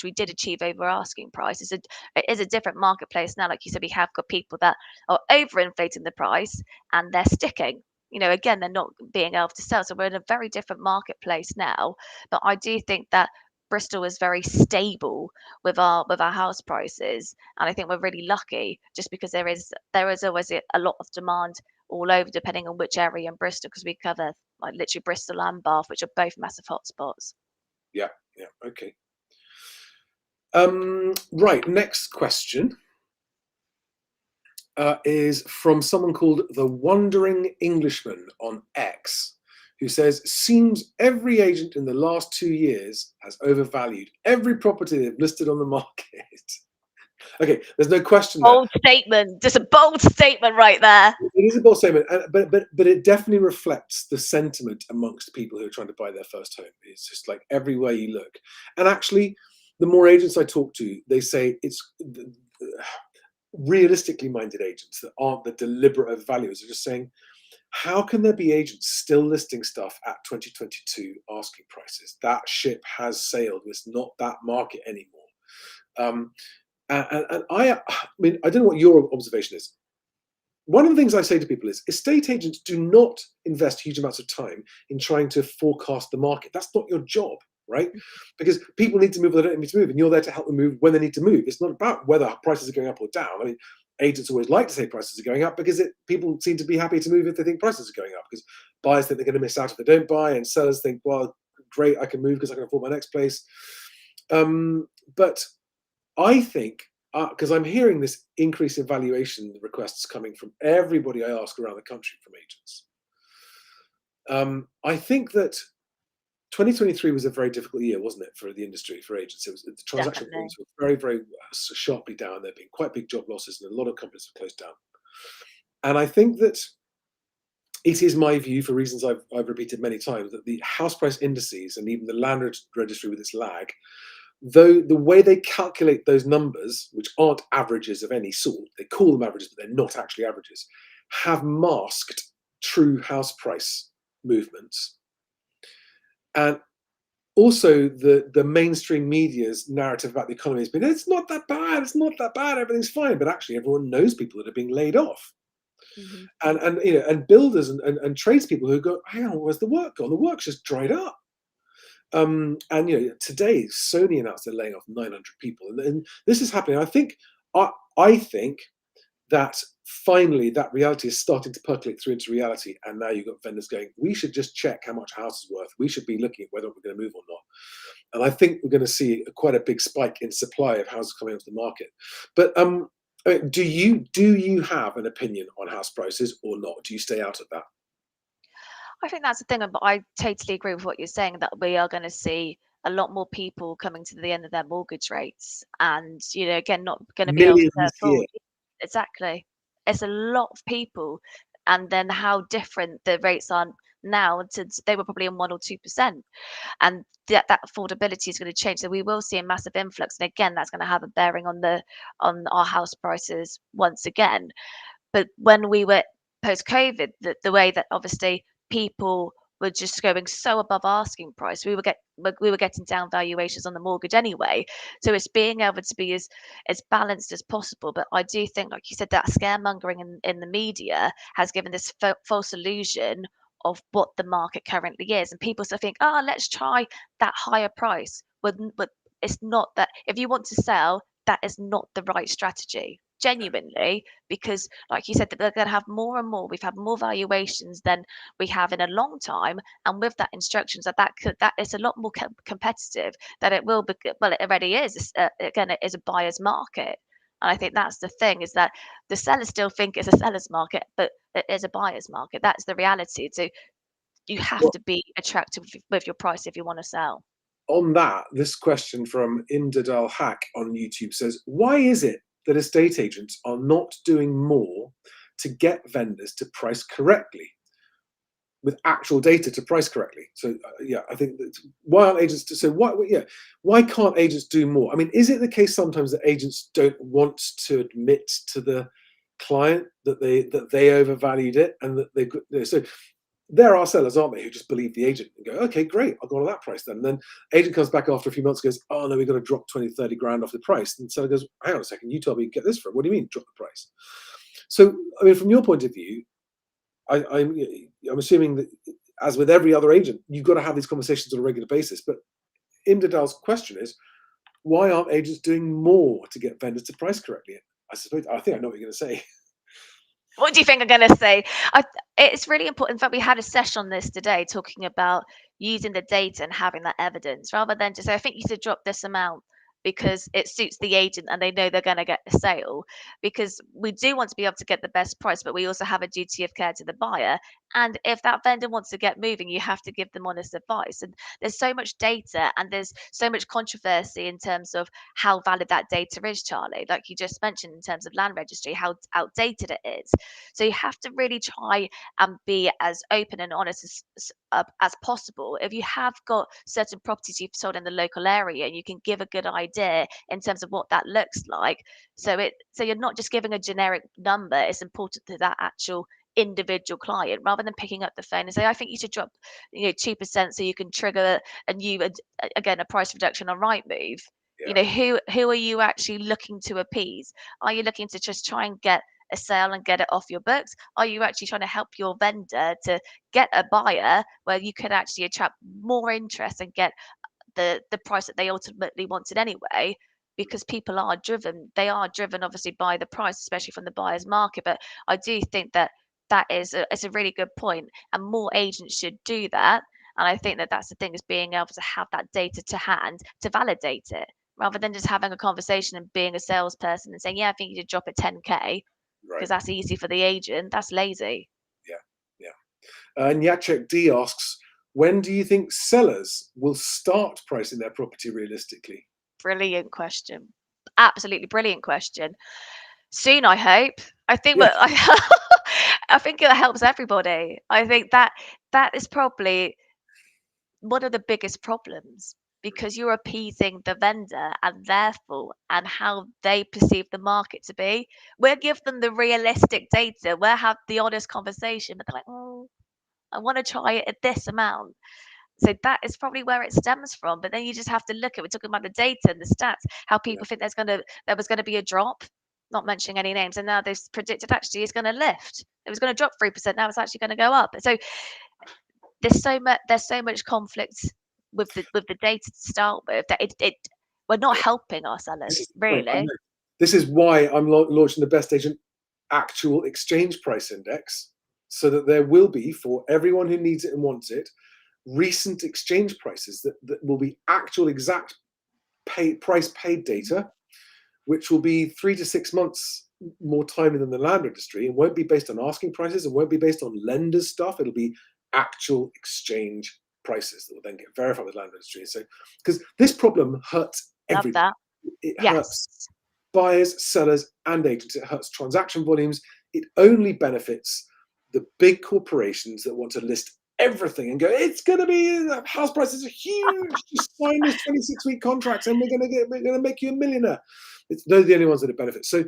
we did achieve over asking price. It is a different marketplace now. Like you said, we have got people that are overinflating the price, and they're sticking. Again, they're not being able to sell. So we're in a very different marketplace now. But I do think that Bristol is very stable with our house prices, and I think we're really lucky, just because there is always a lot of demand all over, depending on which area in Bristol, because we cover like literally Bristol and Bath, which are both massive hotspots. Yeah, yeah, okay. Right, next question is from someone called the Wandering Englishman on X, who says, seems every agent in the last 2 years has overvalued every property they've listed on the market. Okay, there's no question there. Bold statement, just a bold statement right there. It is a bold statement, but it definitely reflects the sentiment amongst people who are trying to buy their first home. It's just like everywhere you look. And actually, the more agents I talk to, they say it's realistically minded agents that aren't the deliberate overvaluers are just saying, how can there be agents still listing stuff at 2022 asking prices? That ship has sailed. It's not that market anymore. And I mean, I don't know what your observation is. One of the things I say to people is estate agents do not invest huge amounts of time in trying to forecast the market. That's not your job, right? Because people need to move or they don't need to move, and you're there to help them move when they need to move. It's not about whether prices are going up or down. I mean, agents always like to say prices are going up because people seem to be happy to move if they think prices are going up, because buyers think they're going to miss out if they don't buy, and sellers think, well, great, I can move because I can afford my next place. But I think, because I'm hearing this increase in valuation requests coming from everybody I ask around the country from agents. I think that 2023 was a very difficult year, wasn't it, for the industry, for agents? The transaction Definitely. volumes were very, very sharply down. There have been quite big job losses, and a lot of companies have closed down. And I think that it is my view, for reasons I've repeated many times, that the house price indices and even the land registry with its lag, though the way they calculate those numbers, which aren't averages of any sort, they call them averages, but they're not actually averages, have masked true house price movements. And also the mainstream media's narrative about the economy has been, it's not that bad, everything's fine. But actually everyone knows people that are being laid off. Hmm. And builders and tradespeople who go, hang on, where's the work gone? The work's just dried up. And today Sony announced they're laying off 900 people, and this is happening. I think that finally that reality is starting to percolate through into reality, and now you've got vendors going, we should just check how much a house is worth. We should be looking at whether we're going to move or not. And I think we're going to see quite a big spike in supply of houses coming onto the market. But do you have an opinion on house prices or not? Do you stay out of that? I think that's the thing, but I totally agree with what you're saying, that we are going to see a lot more people coming to the end of their mortgage rates, and again, not going to be able Millions to this year. afford. Exactly, it's a lot of people, and then how different the rates are now, since they were probably in 1 or 2%, and that affordability is going to change. So we will see a massive influx, and again, that's going to have a bearing on our house prices once again. But when we were post COVID, the way that obviously people were just going so above asking price, we were getting down valuations on the mortgage anyway. So it's being able to be as balanced as possible. But I do think, like you said, that scaremongering in the media has given this false illusion of what the market currently is, and people still think, oh, let's try that higher price. But it's not that. If you want to sell, that is not the right strategy, genuinely, because like you said, that they're going to have more and more. We've had more valuations than we have in a long time, and with that instructions that is a lot more competitive, that it will be. Well, it already is. Again, it is a buyer's market, and I think that's the thing, is that the sellers still think it's a seller's market, but it is a buyer's market. That's the reality. So you have Well, to be attractive with your price if you want to sell. on that, this question from Imdadal Hack on YouTube says, why is it that estate agents are not doing more to get vendors to price correctly, with actual data to price correctly. So yeah, I think that why aren't agents? So why can't agents do more? I mean, is it the case sometimes that agents don't want to admit to the client that they overvalued it and that so there are sellers, aren't they, who just believe the agent and go, okay, great, I'll go on that price then. And then agent comes back after a few months and goes, oh no, we've got to drop 20, 30 grand off the price. And seller goes, hang on a second, you told me to get this from. What do you mean drop the price? So, I mean, from your point of view, I'm assuming that, as with every other agent, you've got to have these conversations on a regular basis. But Imdadal's question is, why aren't agents doing more to get vendors to price correctly? I think I know what you're going to say. What do you think I'm going to say? It's really important. In fact, we had a session on this today talking about using the data and having that evidence rather than just say, I think you should drop this amount because it suits the agent and they know they're going to get a sale. Because we do want to be able to get the best price, but we also have a duty of care to the buyer. And if that vendor wants to get moving, you have to give them honest advice. And there's so much data and there's so much controversy in terms of how valid that data is, Charlie. Like you just mentioned, in terms of land registry, how outdated it is. So you have to really try and be as open and honest as possible. If you have got certain properties you've sold in the local area, and you can give a good idea in terms of what that looks like. So you're not just giving a generic number. It's important to that actual individual client rather than picking up the phone and say, I think you should drop 2% so you can trigger a new again a price reduction on Rightmove. Yeah. Who are you actually looking to appease? Are you looking to just try and get a sale and get it off your books? Are you actually trying to help your vendor to get a buyer where you could actually attract more interest and get the price that they ultimately wanted anyway? Because people are driven, they are driven obviously by the price, especially from the buyer's market. But I do think that it's a really good point, and more agents should do that. And I think that that's the thing, is being able to have that data to hand to validate it, rather than just having a conversation and being a salesperson and saying, yeah, I think you should drop it 10K Right. because that's easy for the agent. That's lazy. Yeah. Yeah. And Yachek D asks, when do you think sellers will start pricing their property realistically? Brilliant question. Absolutely brilliant question. Soon, I hope. I think Yeah. what I think it helps everybody. I think that is probably one of the biggest problems, because you're appeasing the vendor and therefore and how they perceive the market to be. We'll give them the realistic data. We'll have the honest conversation, but they're like, oh, I want to try it at this amount. So that is probably where it stems from. But then you just have to look at, we're talking about the data and the stats, how Yeah. people think there was gonna be a drop, not mentioning any names, and now they've predicted actually it's gonna lift. It was gonna drop 3%, now it's actually gonna go up. So there's so much conflict with the data to start with, that it we're not helping our This sellers, is the point. I really. know. This is why I'm launching the Best Agent actual exchange price index, so that there will be, for everyone who needs it and wants it, recent exchange prices that will be actual exact price paid data, which will be 3 to 6 months more timely than the land registry, and won't be based on asking prices and won't be based on lenders stuff. It'll be actual exchange prices that will then get verified with land registry. So, because this problem hurts Love everybody, that. it hurts Yes. buyers, sellers, and agents. It hurts transaction volumes. It only benefits the big corporations that want to list everything and go, it's going to be, house prices are huge. Just sign this 26-week contracts and we're going to make you a millionaire. Those are the only ones that it benefits. So,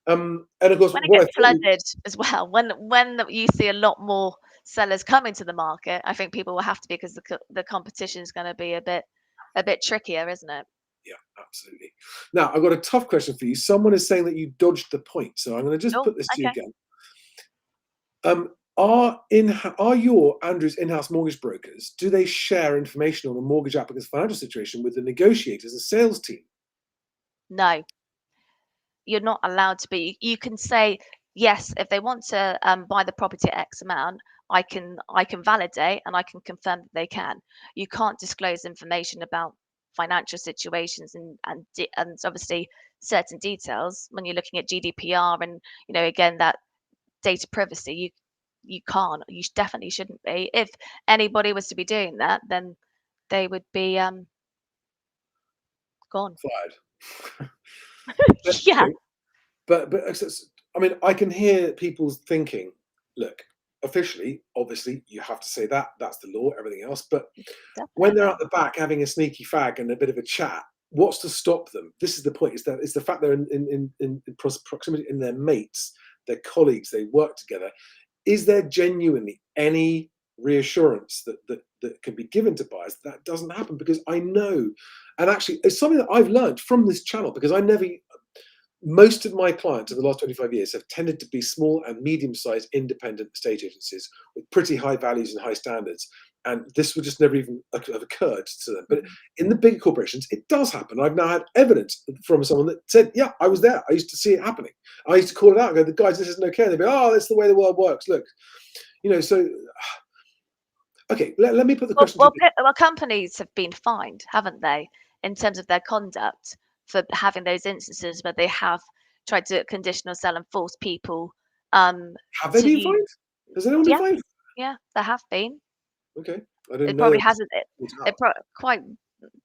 and of course, When it what I gets thought, flooded as well, when you see a lot more sellers coming to the market, I think people will have to be, because the competition is gonna be a bit trickier, isn't it? yeah, absolutely. Now, I've got a tough question for you. Someone is saying that you dodged the point. So I'm going to just Oh, put this to you okay. again. Are your Andrew's in-house mortgage brokers, do they share information on a mortgage applicant's financial situation with the negotiators and sales team? No, you're not allowed to be. You can say, yes, if they want to buy the property at X amount, I can validate and I can confirm that they can. You can't disclose information about financial situations and obviously certain details when you're looking at GDPR, and again, that data privacy. You can't. You definitely shouldn't be. If anybody was to be doing that, then they would be gone. Fired. Yeah. Okay. but I mean, I can hear people thinking, look, officially, obviously, you have to say that. That's the law, everything else. But when they're Definitely. at the back having a sneaky fag and a bit of a chat, what's to stop them? This is the point. It's the fact they're in proximity in their mates, their colleagues, they work together. Is there genuinely any reassurance that can be given to buyers that doesn't happen? Because I know, and actually, it's something that I've learned from this channel because I never most of my clients over the last 25 years have tended to be small and medium-sized independent estate agencies with pretty high values and high standards. And this would just never even have occurred to them. But Mhm. in the big corporations, it does happen. I've now had evidence from someone that said, yeah, I was there. I used to see it happening. I used to call it out and go, the guys, this isn't okay. And they'd be, oh, that's the way the world works. Look, so, okay, let me put the question to you. Well, companies have been fined, haven't they, in terms of their conduct for having those instances where they have tried to conditional sell and force people Have they to been use. fined? Has anyone been Yeah, fined? yeah, there have been. Okay, I didn't It know probably it was hasn't. called It out. quite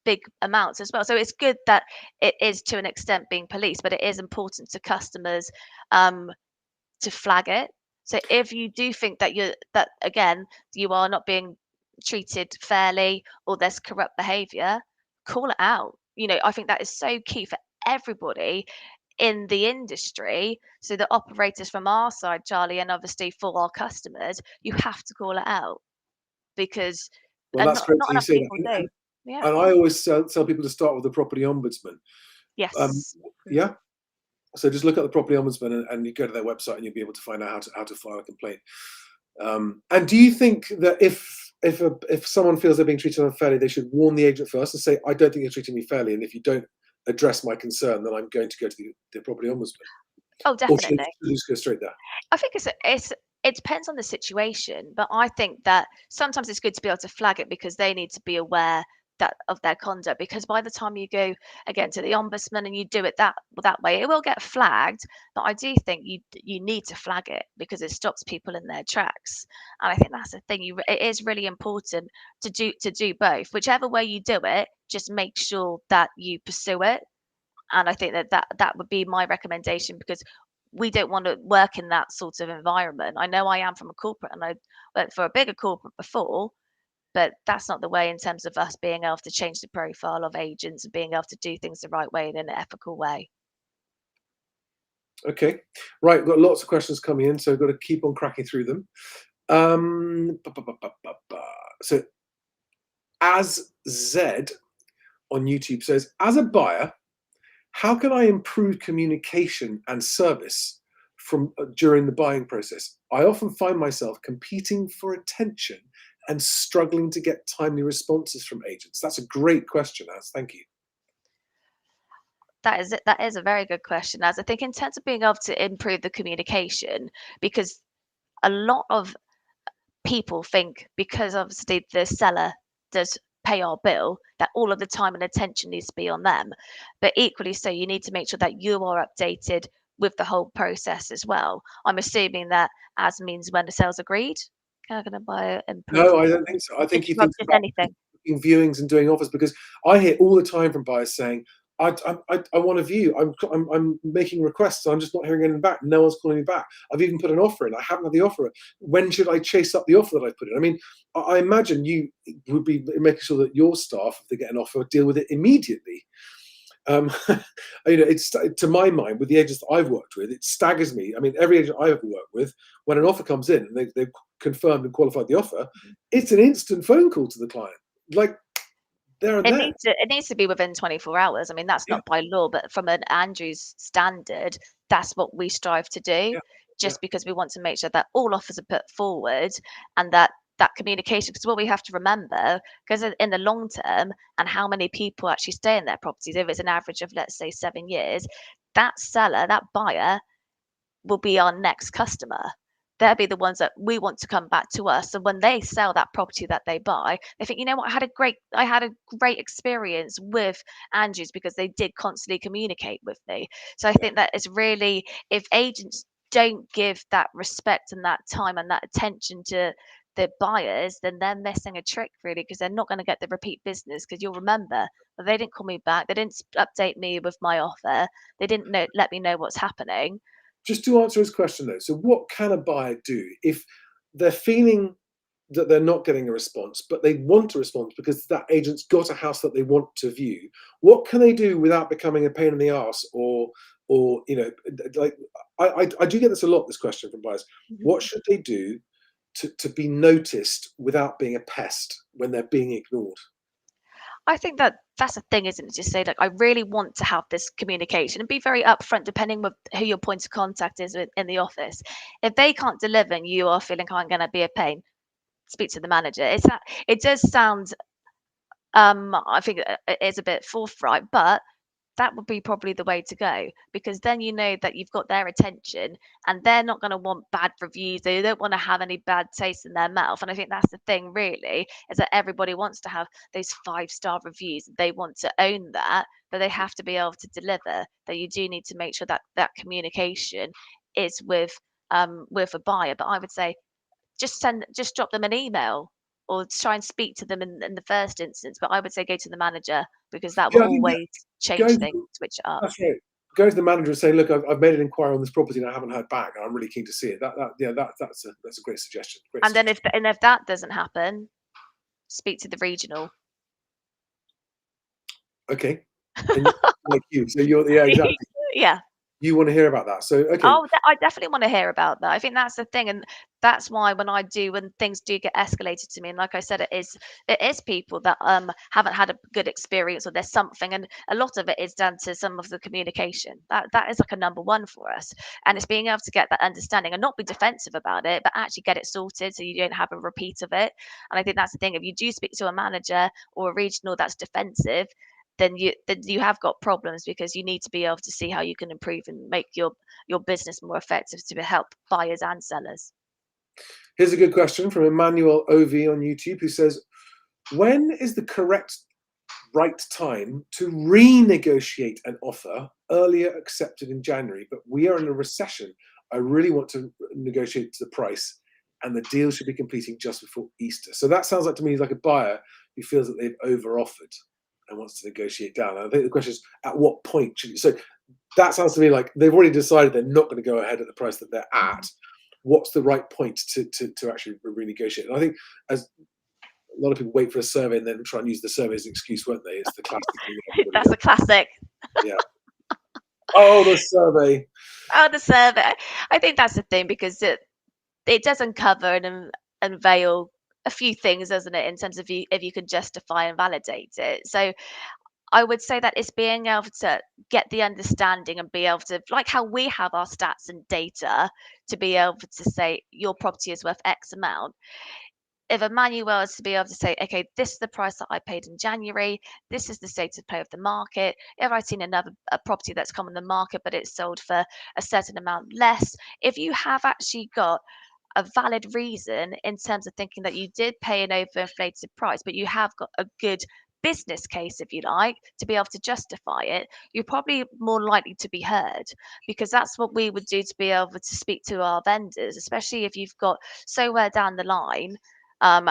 big amounts as well. So it's good that it is to an extent being policed, but it is important to customers um, to flag it. So if you do think that that again you are not being treated fairly or there's corrupt behavior, call it out. I think that is so key for everybody in the industry. So the operators from our side, Charlie, and obviously for our customers, you have to call it out because Well, and that's not great not to you enough say that. people do. Yeah. And I always tell people to start with the property ombudsman. Um, Yes. yeah. So just look at the property ombudsman and you go to their website and you'll be able to find out how to file a complaint. And do you think that if someone feels they're being treated unfairly, they should warn the agent first and say, I don't think you're treating me fairly, and if you don't address my concern, then I'm going to go to the property ombudsman, Oh, or should definitely. you just go straight there? I think it depends on the situation, but I think that sometimes it's good to be able to flag it because they need to be aware that of their conduct. Because by the time you go again to the ombudsman and you do it that way, it will get flagged. But I do think you need to flag it because it stops people in their tracks. And I think that's the thing. It is really important to do both. Whichever way you do it, just make sure that you pursue it. And I think that would be my recommendation because we don't want to work in that sort of environment. I know I am from a corporate and I worked for a bigger corporate before, but that's not the way in terms of us being able to change the profile of agents and being able to do things the right way in an ethical way. Okay, right. We've got lots of questions coming in, so I've got to keep on cracking through them. So, as Z on YouTube says, as a buyer, how can I improve communication and service from during the buying process? I often find myself competing for attention and struggling to get timely responses from agents. That's a great question, Az. Thank you. That is it. That is a very good question. As I think in terms of being able to improve the communication, because a lot of people think because obviously the seller does pay our bill that all of the time and attention needs to be on them, but equally so you need to make sure that you are updated with the whole process as well. I'm assuming that as means when the sale's agreed, can I gonna buy improve No, I don't think so. I think he thinks just about anything. booking viewings and doing offers because I hear all the time from buyers saying, I want to view. I'm making requests. I'm just not hearing anything back. No one's calling me back. I've even put an offer in. I haven't had the offer. When should I chase up the offer that I put in? I mean, I imagine you would be making sure that your staff, if they get an offer, deal with it immediately. It's to my mind with the agents that I've worked with, it staggers me. I mean, every agent I ever worked with, when an offer comes in and they've confirmed and qualified the offer, Mhm. it's an instant phone call to the client, like there and then. It needs to be within 24 hours. I mean, that's Yeah, not by law, but from an Andrews standard, that's what we strive to do, yeah, yeah. just because we want to make sure that all offers are put forward and that communication, because what we have to remember, because in the long term and how many people actually stay in their properties, if it's an average of, let's say, 7 years, that seller, that buyer will be our next customer. They'll be the ones that we want to come back to us. And when they sell that property that they buy, they think, you know what, I had a great experience with Andrews because they did constantly communicate with me. So I think that it's really, if agents don't give that respect and that time and that attention to the buyers, then they're missing a trick really because they're not going to get the repeat business. Because you'll remember They didn't call me back. They didn't update me with my offer. They didn't let me know what's happening. Just to answer his question though, so what can a buyer do if they're feeling that they're not getting a response, but they want a response because that agent's got a house that they want to view? What can they do without becoming a pain in the ass, or like I do get this a lot, this question from buyers. Mhm. What should they do to be noticed without being a pest when they're being ignored? I think that that's the thing, isn't it? Just say, like, I really want to have this communication and be very upfront, depending with who your point of contact is in the office. If they can't deliver and you are feeling, I'm going to be a pain, speak to the manager. It does sound, I think it is a bit forthright, but that would be probably the way to go, because then you know that you've got their attention and they're not going to want bad reviews. They don't want to have any bad taste in their mouth. And I think that's the thing, really, is that everybody wants to have those 5-star reviews. They want to own that, but they have to be able to deliver. That you do need to make sure that that communication is with a buyer. But I would say just drop them an email or try and speak to them in the first instance. But I would say go to the manager, because that will Yeah, I think that always change going things, switch it up. that's right. Go to the manager and say, "Look, I've made an inquiry on this property and I haven't heard back, and I'm really keen to see it." That's a great suggestion. Great And then suggestion. if that doesn't happen, speak to the regional. Okay, and like you, so you're yeah, exactly. Yeah. You want to hear about that. So okay, Oh, I definitely want to hear about that. I think that's the thing, and that's why when things do get escalated to me, and like I said, it is people that haven't had a good experience, or there's something, and a lot of it is down to some of the communication. That is like a number one for us, and it's being able to get that understanding and not be defensive about it, but actually get it sorted so you don't have a repeat of it. And I think that's the thing. If you do speak to a manager or a regional that's defensive, then you have got problems, because you need to be able to see how you can improve and make your business more effective to help buyers and sellers. here's a good question from Emmanuel Ov on YouTube, who says, "When is the correct right time to renegotiate an offer earlier accepted in January, but we are in a recession? I really want to negotiate the price, and the deal should be completing just before Easter." So that sounds like to me like a buyer who feels that they've over offered and wants to negotiate down. And I think the question is, at what point should you? So that sounds to me like they've already decided they're not going to go ahead at the price that they're at. Mhm. What's the right point to actually renegotiate? And I think as a lot of people wait for a survey and then try and use the survey as an excuse, won't they? It's the classic thing that everybody That's does. a classic. Yeah. Oh, the survey. Oh, the survey. I think that's the thing, because it does uncover and unveil a few things, doesn't it, in terms of you if you can justify and validate it. So I would say that it's being able to get the understanding and be able to, like how we have our stats and data, to be able to say your property is worth X amount. If Emmanuel is to be able to say, okay, this is the price that I paid in January, this is the state of play of the market. If I've seen another a property that's come on the market, but it's sold for a certain amount less, if you have actually got a valid reason in terms of thinking that you did pay an overinflated price, but you have got a good business case, if you like, to be able to justify it, you're probably more likely to be heard, because that's what we would do to be able to speak to our vendors, especially if you've got somewhere down the line, um,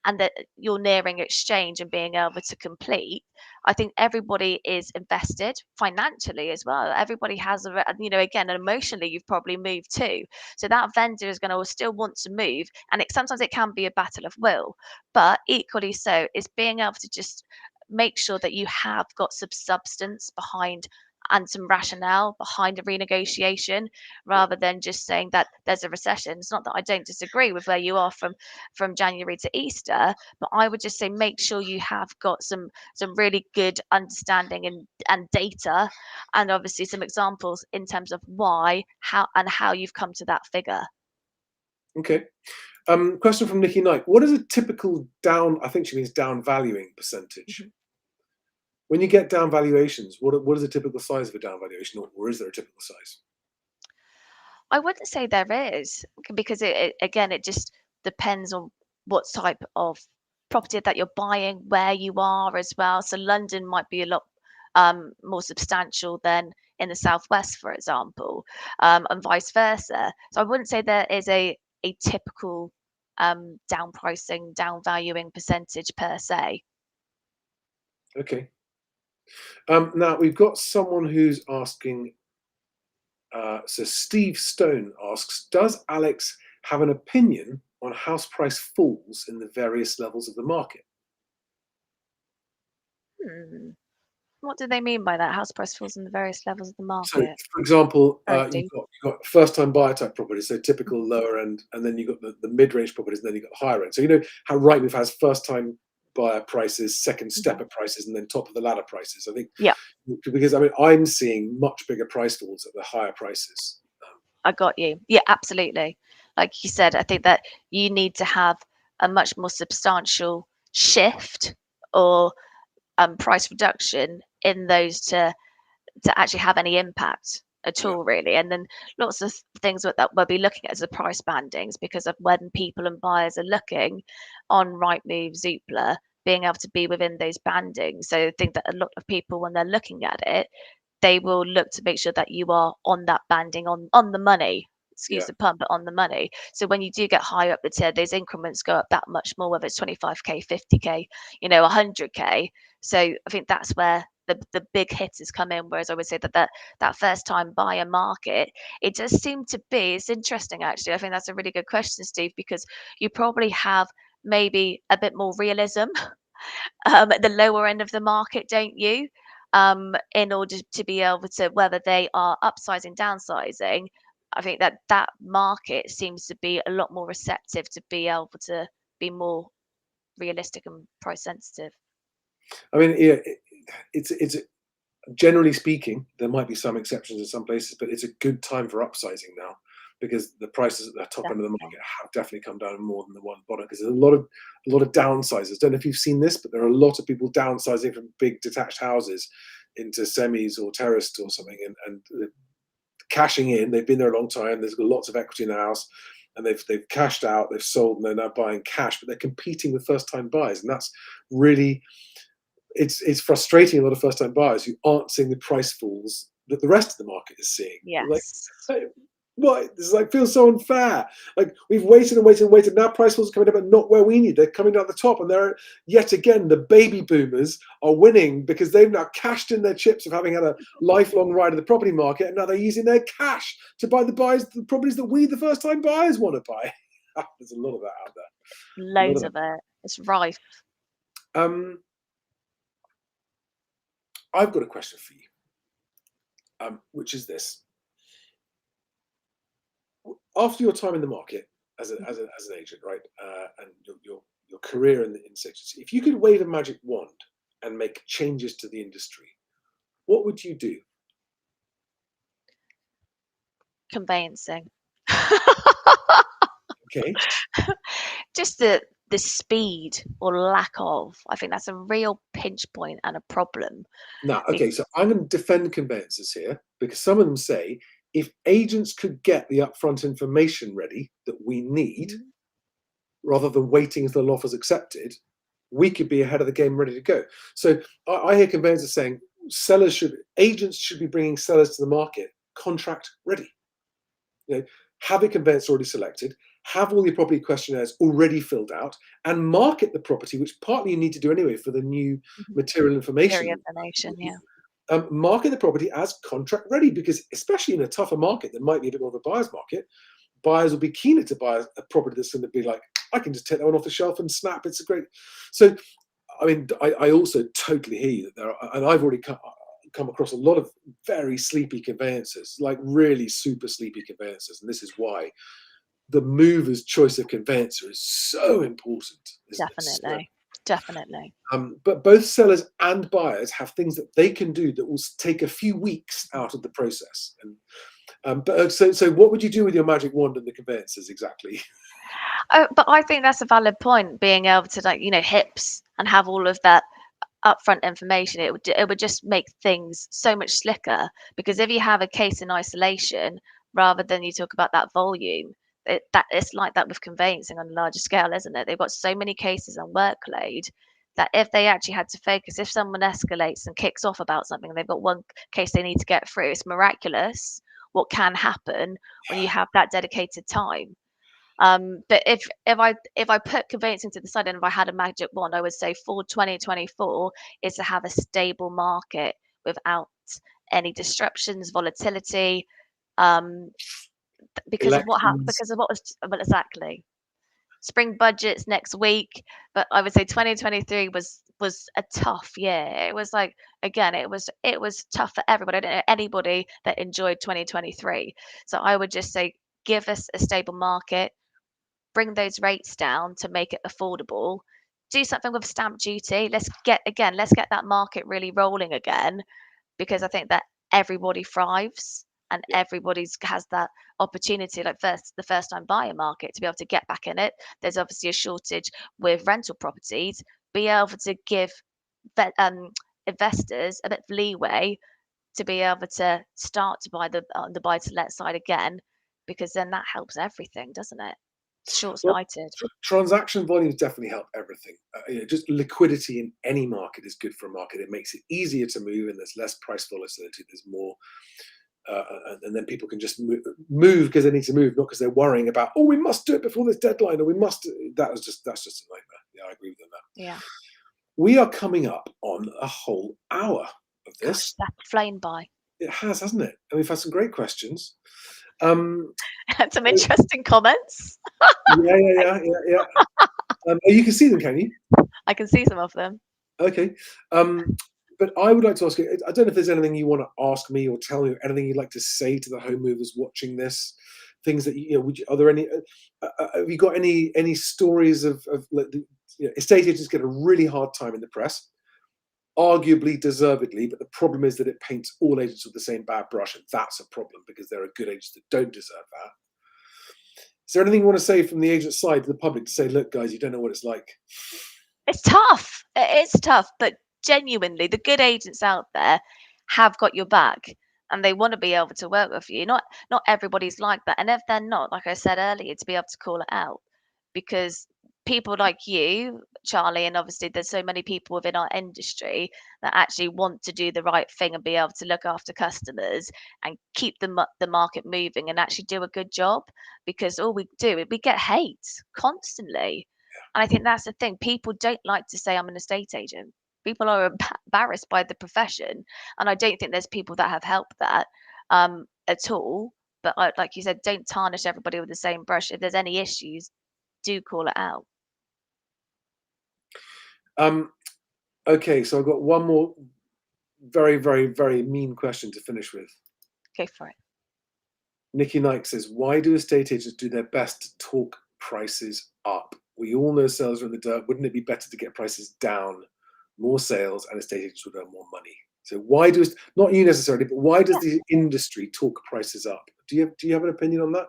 and that you're nearing exchange and being able to complete. I think everybody is invested financially as well. Everybody has again, emotionally, you've probably moved too. So that vendor is going to still want to move, and sometimes it can be a battle of will, but equally so is being able to just make sure that you have got some substance behind and some rationale behind a renegotiation, rather than just saying that there's a recession. It's not that I don't disagree with where you are from January to Easter, but I would just say make sure you have got some really good understanding and data, and obviously some examples in terms of why, how you've come to that figure. Okay. Question from Nikki Knight. What is a typical down, I think she means down valuing percentage? Mhm. When you get down valuations, what is a typical size of a down valuation, or is there a typical size? I wouldn't say there is, because again, it just depends on what type of property that you're buying, where you are as well. So London might be a lot more substantial than in the southwest, for example, and vice versa. So I wouldn't say there is a typical down pricing, down valuing percentage per se. Okay. Now we've got someone who's asking. So Steve Stone asks, does Alex have an opinion on house price falls in the various levels of the market? Hmm. What do they mean by that? House price falls in the various levels of the So, market. for example, Very you've deep. got first-time buyer type properties, so typical lower end, and then you've got the mid-range properties, and then you've got higher end. So you know how Rightmove has first-time buyer prices, second Mhm. stepper prices, and then top of the ladder prices. I think Yeah, because I mean I'm seeing much bigger price falls at the higher prices. I got you. Yeah, absolutely. Like you said, I think that you need to have a much more substantial shift or price reduction in those to actually have any impact at Yeah, all, really. And then lots of things that we'll be looking at is the price bandings because of when people and buyers are looking on Rightmove, Zoopla, being able to be within those bandings. So I think that a lot of people, when they're looking at it, they will look to make sure that you are on that banding on the money. Excuse yeah, the pun, but on the money. So when you do get higher up the tier, those increments go up that much more, whether it's 25k, 50k, 100k. So I think that's where the big hitters come in. Whereas I would say that first time buyer market, it does seem to be. It's interesting actually. I think that's a really good question, Steve, because you probably have maybe a bit more realism at the lower end of the market, don't you? In order to be able to, whether they are upsizing, downsizing, I think that market seems to be a lot more receptive to be able to be more realistic and price sensitive. I mean, yeah, it's generally speaking, there might be some exceptions in some places, but it's a good time for upsizing now because the prices at the top end of the Definitely. market have definitely come down more than the one bottom. Because there's a lot of downsizers. Don't know if you've seen this, but there are a lot of people downsizing from big detached houses into semis or terraced or something, and cashing in. They've been there a long time. There's got lots of equity in the house, and they've cashed out. They've sold, and they're now buying cash. But they're competing with first time buyers, and that's really it's frustrating a lot of first time buyers who aren't seeing the price falls that the rest of the market is seeing. Like, Yes. hey, what? This is like feels so unfair. Like we've waited and waited and waited. Now price falls are coming up, but not where we need. They're coming down the top, and they're yet again the baby boomers are winning because they've now cashed in their chips of having had a lifelong ride of the property market, and now they're using their cash to buy the properties that we, the first time buyers, want to buy. There's a lot of that out there. A lot Loads of of it. It's rife. that. I've got a question for you, which is this: after your time in the market as an agent, right, and your career in the agency, if you could wave a magic wand and make changes to the industry, what would you do? Conveyancing. Okay. Just the speed or lack of. I think that's a real pinch point and a problem. Now, Be- okay, so I'm going to defend conveyancers here because some of them say if agents could get the upfront information ready that we need, Mhm. rather than waiting until the offer's accepted, we could be ahead of the game, ready to go. So I hear conveyancers saying agents should be bringing sellers to the market contract ready. You know, have a conveyancer already selected, have all your property questionnaires already filled out, and market the property, which partly you need to do anyway for the new Mhm. material Area information. of the nation, yeah. Market the property as contract ready because, especially in a tougher market that might be a bit more of a buyer's market, buyers will be keener to buy a property that's going to be like, I can just take that one off the shelf and snap. It's a great. So, I mean, I also totally hear you that there are, and I've already come across a lot of very sleepy conveyancers, like really super sleepy conveyancers, and this is why the mover's choice of conveyancer is so important, isn't it? So, Definitely. Definitely. but both sellers and buyers have things that they can do that will take a few weeks out of the process. And so what would you do with your magic wand and the conveyancers exactly? Oh, but I think that's a valid point, being able to like, hips and have all of that upfront information. It would just make things so much slicker because if you have a case in isolation rather than you talk about that volume, that it's like that with conveyancing on a larger scale, isn't it? They've got so many cases and workload that if they actually had to focus, if someone escalates and kicks off about something and they've got one case they need to get through, it's miraculous what can happen when you have that dedicated time. But if I put conveyancing to the side and if I had a magic wand, I would say for 2024 is to have a stable market without any disruptions, volatility, um, because of Elections. because of what was well, exactly spring budgets next week. But I would say 2023 was a tough year. It was like again, it was tough for everybody. I don't know anybody that enjoyed 2023. So I would just say give us a stable market, bring those rates down to make it affordable. Do something with stamp duty. Let's get that market really rolling again because I think that everybody thrives and Yeah. everybody's has that opportunity, like the first time buyer market, to be able to get back in it. There's obviously a shortage with rental properties. Be able to give ve- um, investors a bit of leeway to be able to start to buy the buy to let side again, because then that helps everything, doesn't it? It's short Well, sighted. transaction volumes definitely help everything. Just liquidity in any market is good for a market. It makes it easier to move, and there's less price volatility. There's more, and then people can just move because they need to move, not because they're worrying about, oh, we must do it before this deadline, or we must. That's just a nightmare. Yeah, I agree with you on that. Yeah. We are coming up on a whole hour of Gosh, this. that's flown by. It has, hasn't it? And we've had some great questions. Um, Had some so- interesting comments. yeah. You can see them, can you? I can see some of them. Okay. But I would like to ask you, I don't know if there's anything you want to ask me or tell me, or anything you'd like to say to the home movers watching this, things that, are there any, have you got any stories of like, estate agents get a really hard time in the press, arguably deservedly, but the problem is that it paints all agents with the same bad brush, and that's a problem because there are good agents that don't deserve that. Is there anything you want to say from the agent side to the public to say, look, guys, you don't know what it's like? It's tough. It is tough, but genuinely, the good agents out there have got your back and they want to be able to work with you. Not everybody's like that. And if they're not, like I said earlier, to be able to call it out because people like you, Charlie, and obviously there's so many people within our industry that actually want to do the right thing and be able to look after customers and keep the market moving and actually do a good job because all we do, we get hate constantly. And I think that's the thing. People don't like to say I'm an estate agent. People are embarrassed by the profession, and I don't think there's people that have helped that at all. But like you said, don't tarnish everybody with the same brush. If there's any issues, do call it out. Um, okay, so I've got one more very, very, very mean question to finish with. Go for it. Nikki Knight says, why do estate agents do their best to talk prices up? We all know sales are in the dirt. Wouldn't it be better to get prices down, more sales, and estate agents would earn more money? So why do, not you necessarily, but why does Yeah. the industry talk prices up? Do you have an opinion on that?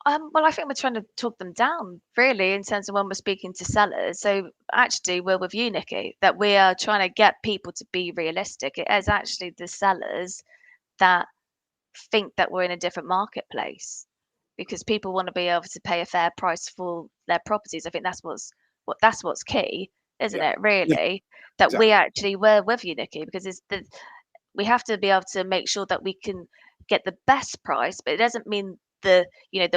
Well, I think we're trying to talk them down, really, in terms of when we're speaking to sellers. So actually, we're with you, Nikki, that we are trying to get people to be realistic. It is actually the sellers that think that we're in a different marketplace because people want to be able to pay a fair price for their properties. I think that's what's key, isn't Yeah, it? yeah, Really, that we exactly. actually were with you, Nikki, because we have to be able to make sure that we can get the best price, but it doesn't mean the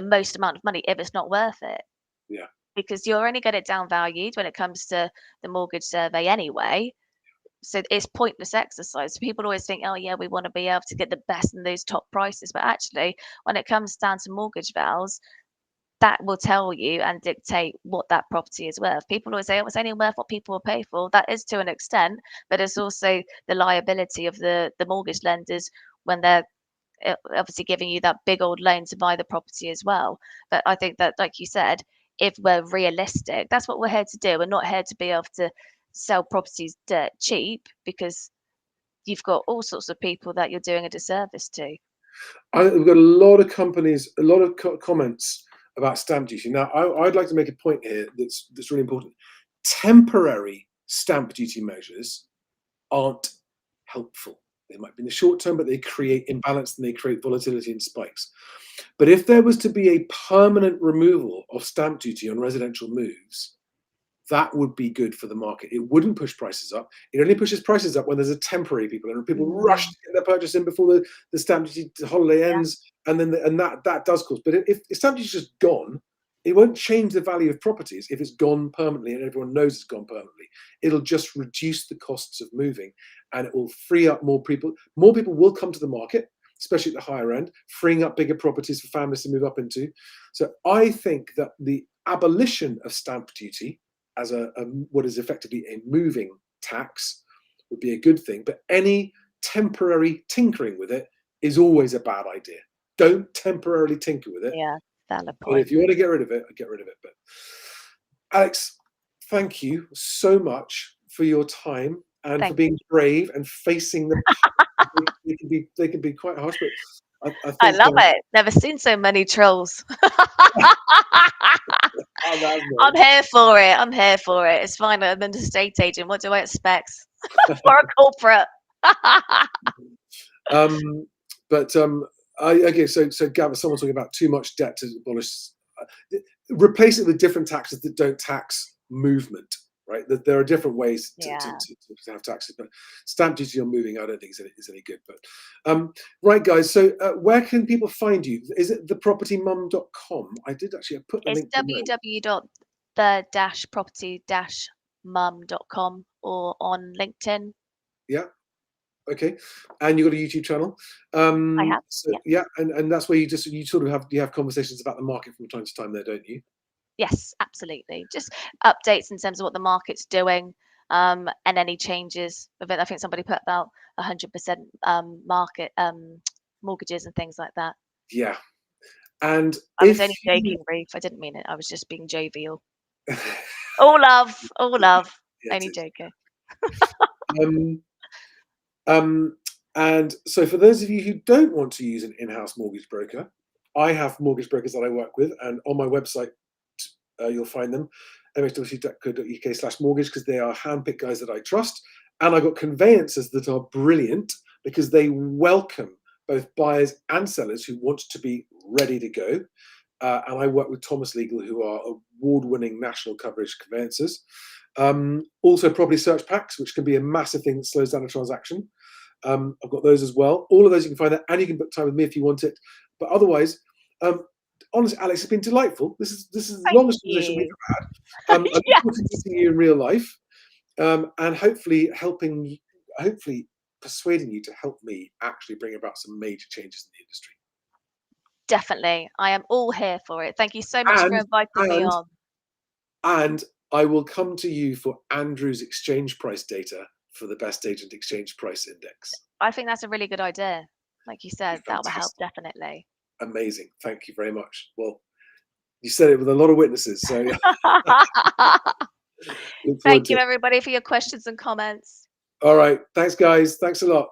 most amount of money if it's not worth it Yeah. because you're only going to get downvalued when it comes to the mortgage survey anyway. So it's pointless exercise. People always think, oh yeah, we want to be able to get the best in those top prices, but actually, when it comes down to mortgage vows, that will tell you and dictate what that property is worth. People always say, oh, it's only worth what people will pay for. That is to an extent, but it's also the liability of the mortgage lenders when they're obviously giving you that big old loan to buy the property as well. But I think that, like you said, if we're realistic, that's what we're here to do. We're not here to be able to sell properties dirt cheap because you've got all sorts of people that you're doing a disservice to. We've got a lot of companies, a lot of comments about stamp duty. Now, I'd like to make a point here that's really important. Temporary stamp duty measures aren't helpful. They might be in the short term, but they create imbalance and they create volatility and spikes. But if there was to be a permanent removal of stamp duty on residential moves, that would be good for the market. It wouldn't push prices up. It only pushes prices up when there's a temporary people and people rush to get their purchase in before the stamp duty holiday ends, and then that does cause. But if stamp duty is just gone, it won't change the value of properties if it's gone permanently and everyone knows it's gone permanently. It'll just reduce the costs of moving, and it will free up more people. More people will come to the market, especially at the higher end, freeing up bigger properties for families to move up into. So I think that the abolition of stamp duty as what is effectively a moving tax would be a good thing, but any temporary tinkering with it is always a bad idea. Don't temporarily tinker with it. Yeah, valid But point. if you want to get rid of it, get rid of it. But Alex, thank you so much for your time and for being brave and facing them. They can be quite harsh, but I I think love it. Never seen so many trolls. I'm here for it. I'm here for it. It's fine. I'm an estate agent. What do I expect for a corporate? Okay, so Gavin, someone's talking about too much debt to abolish. Replace it with different taxes that don't tax movement, right? That there are different ways to have taxes, but stamp duty on moving, I don't think is any good. But right, guys. So where can people find you? Is it thepropertymum.com? I did actually put the link. It's www.the-property-mum.com or on LinkedIn. Yeah. Okay, and you've got a YouTube channel. I have. So, yeah, and that's where you sort of have conversations about the market from time to time there, don't you? Yes, absolutely. Just updates in terms of what the market's doing, and any changes of it. I think somebody put about 100% market mortgages and things like that. Yeah, and I was only joking, Ruth. I didn't mean it. I was just being jovial. All love, all love. Yeah, only joking. And so for those of you who don't want to use an in-house mortgage broker, I have mortgage brokers that I work with, and on my website you'll find them, mhwc.co.uk/mortgage, because they are handpicked guys that I trust. And I've got conveyancers that are brilliant because they welcome both buyers and sellers who want to be ready to go. And I work with Thomas Legal, who are award-winning national coverage conveyancers. Also property search packs, which can be a massive thing that slows down a transaction. I've got those as well. All of those you can find there, and you can book time with me if you want it. But otherwise, honestly, Alex, it's been delightful. This is the longest conversation we've ever had. I'm looking forward to meeting you in real life, and hopefully persuading you to help me actually bring about some major changes in the industry. Definitely. I am all here for it. Thank you so much for inviting me on. And I will come to you for Andrew's exchange price data for the Best Agent Exchange Price Index. I think that's a really good idea. Like you said, that will help definitely. Amazing. Thank you very much. Well, you said it with a lot of witnesses. So Thank you, everybody, for your questions and comments. All right. Thanks, guys. Thanks a lot.